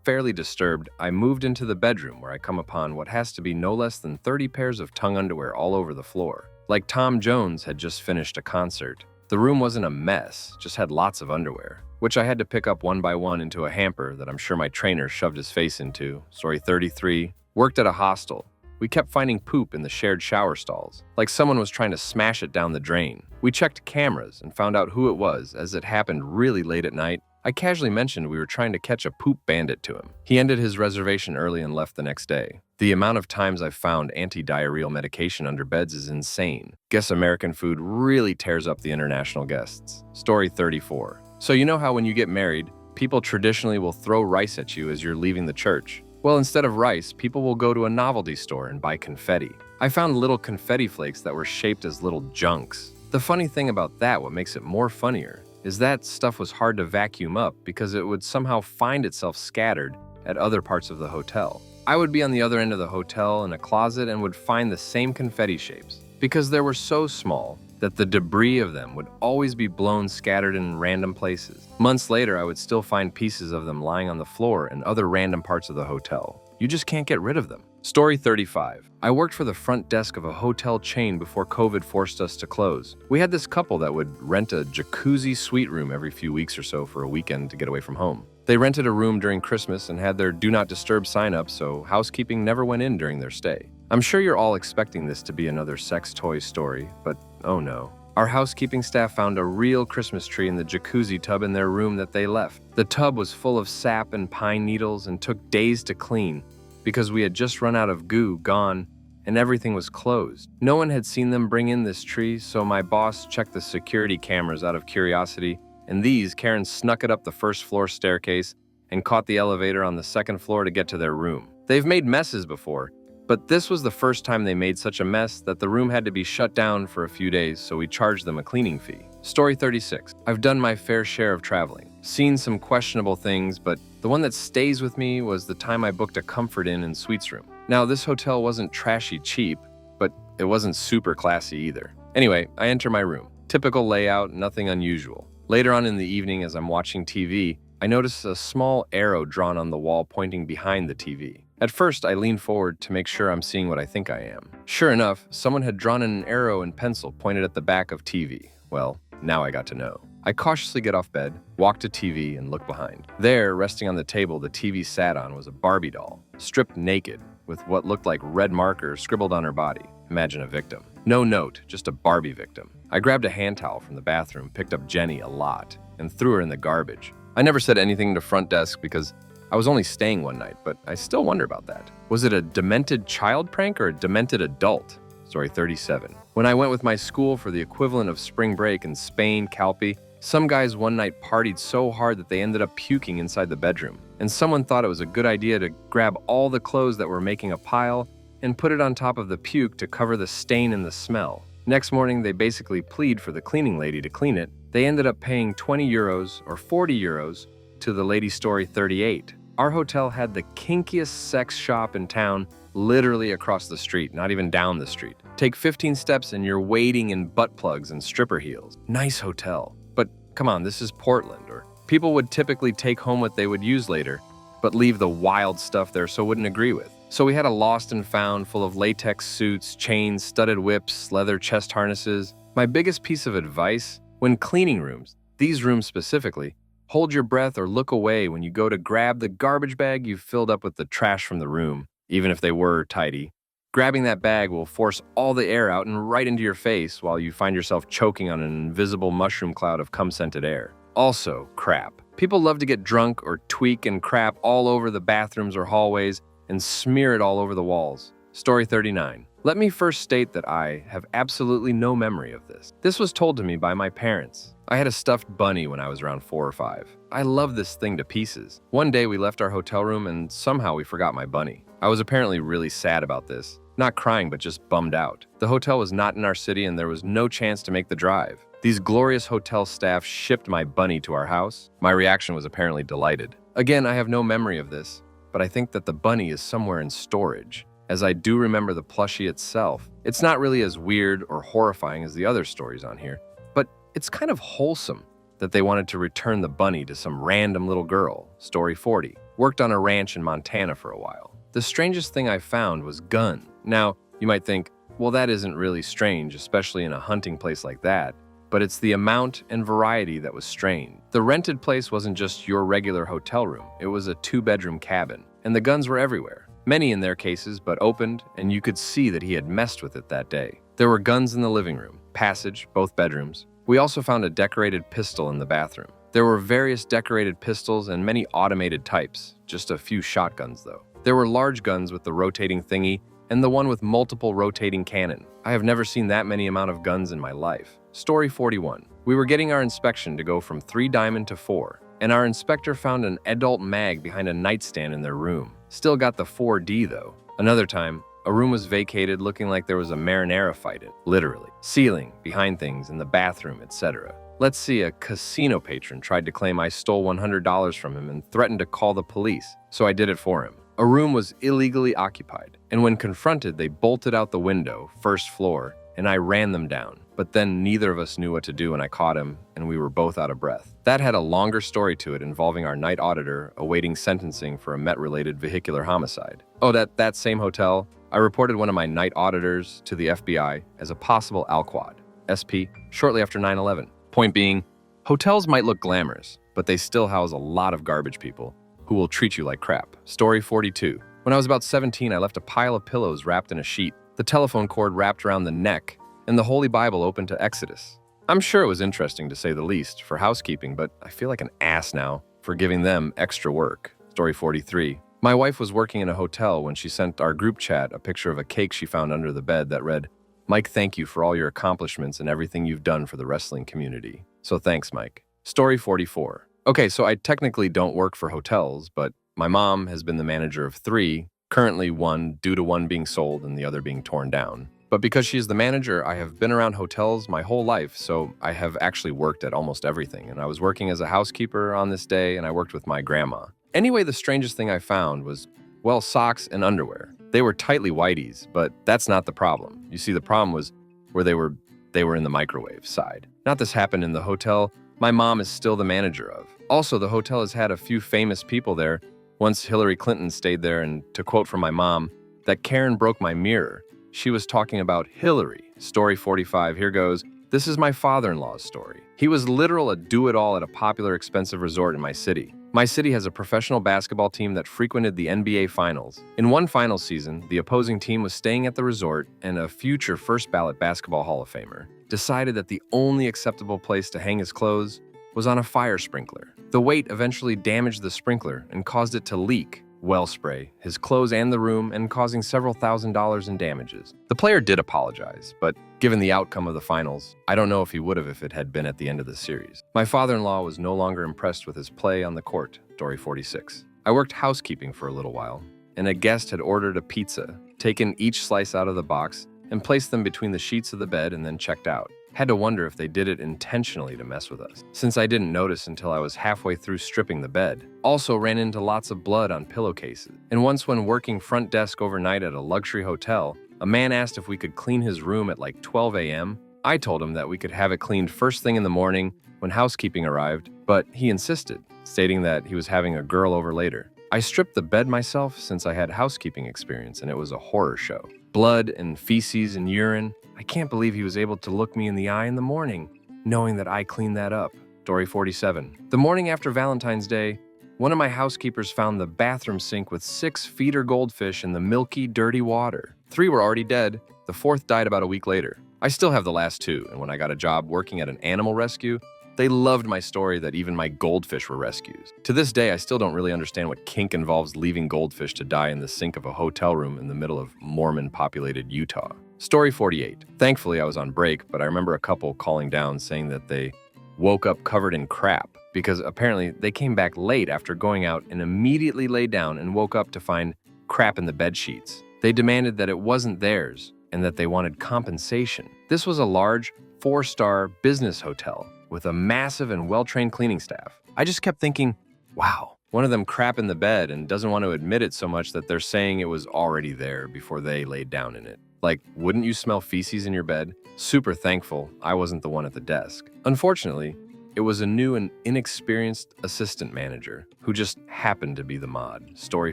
fairly disturbed, I moved into the bedroom where I come upon what has to be no less than 30 pairs of tongue underwear all over the floor. Like Tom Jones had just finished a concert. The room wasn't a mess, just had lots of underwear, which I had to pick up one by one into a hamper that I'm sure my trainer shoved his face into. Story 33. Worked at a hostel. We kept finding poop in the shared shower stalls, like someone was trying to smash it down the drain. We checked cameras and found out who it was, as it happened really late at night. I casually mentioned we were trying to catch a poop bandit to him. He ended his reservation early and left the next day. The amount of times I've found anti-diarrheal medication under beds is insane. Guess American food really tears up the international guests. Story 34. So you know how when you get married, people traditionally will throw rice at you as you're leaving the church? Well, instead of rice, people will go to a novelty store and buy confetti. I found little confetti flakes that were shaped as little junks. The funny thing about that, what makes it more funnier, is that stuff was hard to vacuum up because it would somehow find itself scattered at other parts of the hotel. I would be on the other end of the hotel in a closet and would find the same confetti shapes, because they were so small that the debris of them would always be blown scattered in random places. Months later, I would still find pieces of them lying on the floor and other random parts of the hotel. You just can't get rid of them. Story 35. I worked for the front desk of a hotel chain before COVID forced us to close. We had this couple that would rent a jacuzzi suite room every few weeks or so for a weekend to get away from home. They rented a room during Christmas and had their do not disturb sign up, so housekeeping never went in during their stay. I'm sure you're all expecting this to be another sex toy story, but oh no. Our housekeeping staff found a real Christmas tree in the jacuzzi tub in their room that they left. The tub was full of sap and pine needles and took days to clean because we had just run out of goo, gone, and everything was closed. No one had seen them bring in this tree, so my boss checked the security cameras out of curiosity, and Karen snuck it up the first floor staircase and caught the elevator on the second floor to get to their room. They've made messes before, but this was the first time they made such a mess that the room had to be shut down for a few days, so we charged them a cleaning fee. Story 36. I've done my fair share of traveling, seen some questionable things, but the one that stays with me was the time I booked a Comfort Inn and Suites room. Now, this hotel wasn't trashy cheap, but it wasn't super classy either. Anyway, I enter my room. Typical layout, nothing unusual. Later on in the evening, as I'm watching TV, I notice a small arrow drawn on the wall pointing behind the TV. At first, I lean forward to make sure I'm seeing what I think I am. Sure enough, someone had drawn an arrow in pencil pointed at the back of TV. Well, now I got to know. I cautiously get off bed, walk to TV, and look behind. There, resting on the table the TV sat on, was a Barbie doll, stripped naked, with what looked like red markers scribbled on her body. Imagine a victim. No note, just a Barbie victim. I grabbed a hand towel from the bathroom, picked up Jenny a lot, and threw her in the garbage. I never said anything to front desk because I was only staying one night, but I still wonder about that. Was it a demented child prank or a demented adult? Story 37. When I went with my school for the equivalent of spring break in Spain, Calpe, some guys one night partied so hard that they ended up puking inside the bedroom. And someone thought it was a good idea to grab all the clothes that were making a pile and put it on top of the puke to cover the stain and the smell. Next morning, they basically plead for the cleaning lady to clean it. They ended up paying 20 euros or 40 euros to the lady. Story 38. Our hotel had the kinkiest sex shop in town, literally across the street, not even down the street. Take 15 steps and you're wading in butt plugs and stripper heels. Nice hotel. But come on, this is Portland, or people would typically take home what they would use later, but leave the wild stuff there so wouldn't agree with. So we had a lost and found full of latex suits, chains, studded whips, leather chest harnesses. My biggest piece of advice, when cleaning rooms, these rooms specifically, hold your breath or look away when you go to grab the garbage bag you've filled up with the trash from the room, even if they were tidy. Grabbing that bag will force all the air out and right into your face while you find yourself choking on an invisible mushroom cloud of cum-scented air. Also, crap. People love to get drunk or tweak and crap all over the bathrooms or hallways and smear it all over the walls. Story 39. Let me first state that I have absolutely no memory of this. This was told to me by my parents. I had a stuffed bunny when I was around 4 or 5. I love this thing to pieces. One day we left our hotel room and somehow we forgot my bunny. I was apparently really sad about this. Not crying, but just bummed out. The hotel was not in our city and there was no chance to make the drive. These glorious hotel staff shipped my bunny to our house. My reaction was apparently delighted. Again, I have no memory of this, but I think that the bunny is somewhere in storage, as I do remember the plushie itself. It's not really as weird or horrifying as the other stories on here, but it's kind of wholesome that they wanted to return the bunny to some random little girl. Story 40. Worked on a ranch in Montana for a while. The strangest thing I found was gun. Now, you might think, well, that isn't really strange, especially in a hunting place like that. But it's the amount and variety that was strange. The rented place wasn't just your regular hotel room. It was a 2-bedroom cabin, and the guns were everywhere. Many in their cases, but opened, and you could see that he had messed with it that day. There were guns in the living room, passage, both bedrooms. We also found a decorated pistol in the bathroom. There were various decorated pistols and many automated types, just a few shotguns though. There were large guns with the rotating thingy and the one with multiple rotating cannon. I have never seen that many amount of guns in my life. Story 41. We were getting our inspection to go from 3 diamond to 4, and our inspector found an adult mag behind a nightstand in their room. Still got the 4D though. Another time, a room was vacated looking like there was a marinara fight in, literally. Ceiling, behind things, in the bathroom, etc. Let's see, a casino patron tried to claim I stole $100 from him and threatened to call the police, so I did it for him. A room was illegally occupied, and when confronted, they bolted out the window, first floor, and I ran them down. But then neither of us knew what to do when I caught him, and we were both out of breath. That had a longer story to it involving our night auditor awaiting sentencing for a Met-related vehicular homicide. Oh, that same hotel, I reported one of my night auditors to the FBI as a possible Alquad, SP, shortly after 9/11. Point being, hotels might look glamorous, but they still house a lot of garbage people who will treat you like crap. Story 42. When I was about 17, I left a pile of pillows wrapped in a sheet, the telephone cord wrapped around the neck, and the Holy Bible open to Exodus. I'm sure it was interesting to say the least for housekeeping, but I feel like an ass now for giving them extra work. Story 43. My wife was working in a hotel when she sent our group chat a picture of a cake she found under the bed that read, "Mike, thank you for all your accomplishments and everything you've done for the wrestling community." So thanks, Mike. Story 44. Okay, so I technically don't work for hotels, but my mom has been the manager of 3, currently 1 due to one being sold and the other being torn down. But because she is the manager, I have been around hotels my whole life, so I have actually worked at almost everything. And I was working as a housekeeper on this day, and I worked with my grandma. Anyway, the strangest thing I found was, well, socks and underwear. They were tightly whities, but that's not the problem. You see, the problem was where they were in the microwave side. Not this happened in the hotel my mom is still the manager of. Also, the hotel has had a few famous people there. Once Hillary Clinton stayed there, and to quote from my mom, that Karen broke my mirror. She was talking about Hillary. Story 45, here goes. This is my father-in-law's story. He was literal a do-it-all at a popular expensive resort in my city. My city has a professional basketball team that frequented the NBA Finals. In one final season, the opposing team was staying at the resort, and a future first-ballot basketball Hall of Famer decided that the only acceptable place to hang his clothes was on a fire sprinkler. The weight eventually damaged the sprinkler and caused it to leak well spray, his clothes and the room, and causing several $1,000s in damages. The player did apologize, but given the outcome of the finals, I don't know if he would have if it had been at the end of the series. My father-in-law was no longer impressed with his play on the court. Story 46. I worked housekeeping for a little while, and a guest had ordered a pizza, taken each slice out of the box, and placed them between the sheets of the bed and then checked out. Had to wonder if they did it intentionally to mess with us, since I didn't notice until I was halfway through stripping the bed. Also ran into lots of blood on pillowcases. And once when working front desk overnight at a luxury hotel, a man asked if we could clean his room at like 12 a.m. I told him that we could have it cleaned first thing in the morning when housekeeping arrived, but he insisted, stating that he was having a girl over later. I stripped the bed myself since I had housekeeping experience, and it was a horror show. Blood and feces and urine. I can't believe he was able to look me in the eye in the morning, knowing that I cleaned that up. Story 47. The morning after Valentine's Day, one of my housekeepers found the bathroom sink with 6 feeder goldfish in the milky, dirty water. 3 were already dead. The 4th died about a week later. I still have the last 2, and when I got a job working at an animal rescue, they loved my story that even my goldfish were rescues. To this day, I still don't really understand what kink involves leaving goldfish to die in the sink of a hotel room in the middle of Mormon-populated Utah. Story 48. Thankfully, I was on break, but I remember a couple calling down saying that they woke up covered in crap because apparently they came back late after going out and immediately laid down and woke up to find crap in the bed sheets. They demanded that it wasn't theirs and that they wanted compensation. This was a large 4-star business hotel with a massive and well-trained cleaning staff. I just kept thinking, wow, one of them crap in the bed and doesn't want to admit it so much that they're saying it was already there before they laid down in it. Like, wouldn't you smell feces in your bed? Super thankful I wasn't the one at the desk. Unfortunately, it was a new and inexperienced assistant manager who just happened to be the mod. Story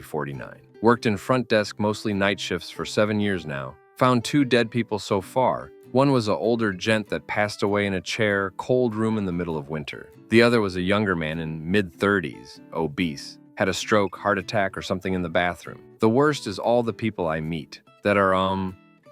49. Worked in front desk mostly night shifts for 7 years now. Found 2 dead people so far. One was an older gent that passed away in a chair, cold room in the middle of winter. The other was a younger man in mid-30s, obese, had a stroke, heart attack, or something in the bathroom. The worst is all the people I meet that are,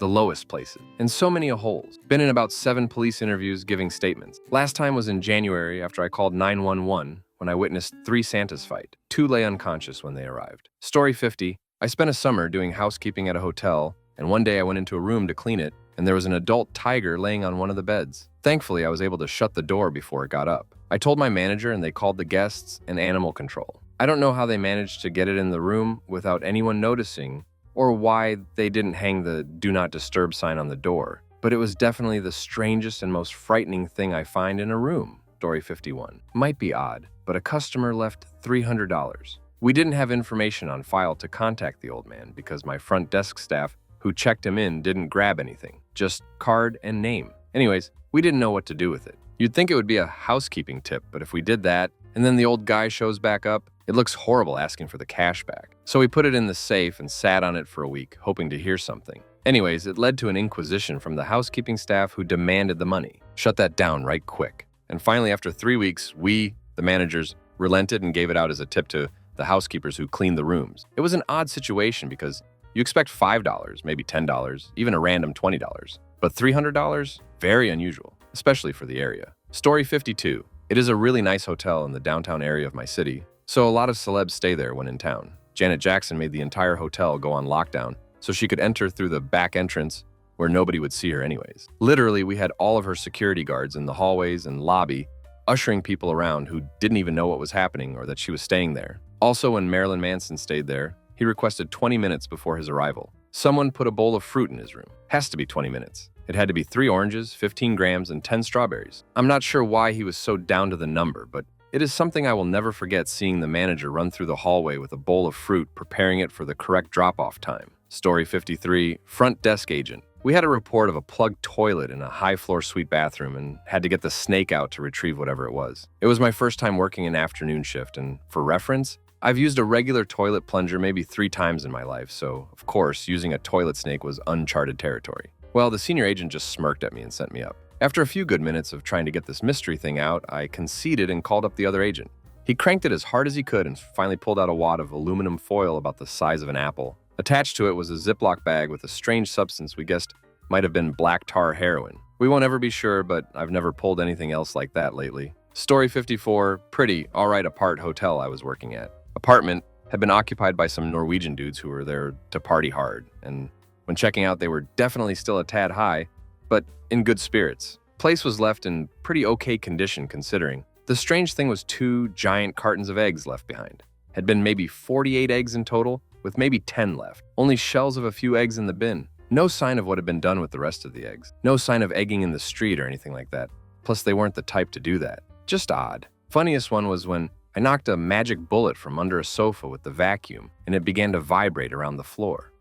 the lowest places. And so many holes. Been in about 7 police interviews giving statements. Last time was in January after I called 911 when I witnessed 3 Santas fight. 2 lay unconscious when they arrived. Story 50. I spent a summer doing housekeeping at a hotel, and one day I went into a room to clean it, and there was an adult tiger laying on one of the beds. Thankfully, I was able to shut the door before it got up. I told my manager and they called the guests and animal control. I don't know how they managed to get it in the room without anyone noticing, or why they didn't hang the "Do Not Disturb" sign on the door, but it was definitely the strangest and most frightening thing I find in a room. Story 51. Might be odd, but a customer left $300. We didn't have information on file to contact the old man because my front desk staff who checked him in didn't grab anything. just card and name. Anyways, we didn't know what to do with it. You'd think it would be a housekeeping tip, but if we did that, and then the old guy shows back up, it looks horrible asking for the cash back. So we put it in the safe and sat on it for a week, hoping to hear something. Anyways, it led to an inquisition from the housekeeping staff who demanded the money. Shut that down right quick. And finally, after 3 weeks, we, the managers, relented and gave it out as a tip to the housekeepers who cleaned the rooms. It was an odd situation because you expect $5, maybe $10, even a random $20. But $300? Very unusual, especially for the area. Story 52. It is a really nice hotel in the downtown area of my city, so a lot of celebs stay there when in town. Janet Jackson made the entire hotel go on lockdown so she could enter through the back entrance where nobody would see her anyways. Literally, we had all of her security guards in the hallways and lobby ushering people around who didn't even know what was happening or that she was staying there. Also, when Marilyn Manson stayed there, he requested 20 minutes before his arrival. Someone put a bowl of fruit in his room. Has to be 20 minutes. It had to be 3 oranges, 15 grams, and 10 strawberries. I'm not sure why he was so down to the number, but it is something I will never forget seeing the manager run through the hallway with a bowl of fruit, preparing it for the correct drop-off time. Story 53, front desk agent. We had a report of a plugged toilet in a high-floor suite bathroom and had to get the snake out to retrieve whatever it was. It was my first time working an afternoon shift, and for reference, I've used a regular toilet plunger maybe 3 times in my life, so of course, using a toilet snake was uncharted territory. Well, the senior agent just smirked at me and sent me up. After a few good minutes of trying to get this mystery thing out, I conceded and called up the other agent. He cranked it as hard as he could and finally pulled out a wad of aluminum foil about the size of an apple. Attached to it was a Ziploc bag with a strange substance we guessed might have been black tar heroin. We won't ever be sure, but I've never pulled anything else like that lately. Story 54, pretty, alright apart hotel I was working at. Apartment had been occupied by some Norwegian dudes who were there to party hard, and when checking out they were definitely still a tad high, but in good spirits. Place was left in pretty okay condition considering. The strange thing was 2 giant cartons of eggs left behind. Had been maybe 48 eggs in total, with maybe 10 left. Only shells of a few eggs in the bin. No sign of what had been done with the rest of the eggs. No sign of egging in the street or anything like that. Plus, they weren't the type to do that. Just odd. Funniest one was when I knocked a magic bullet from under a sofa with the vacuum, and it began to vibrate around the floor.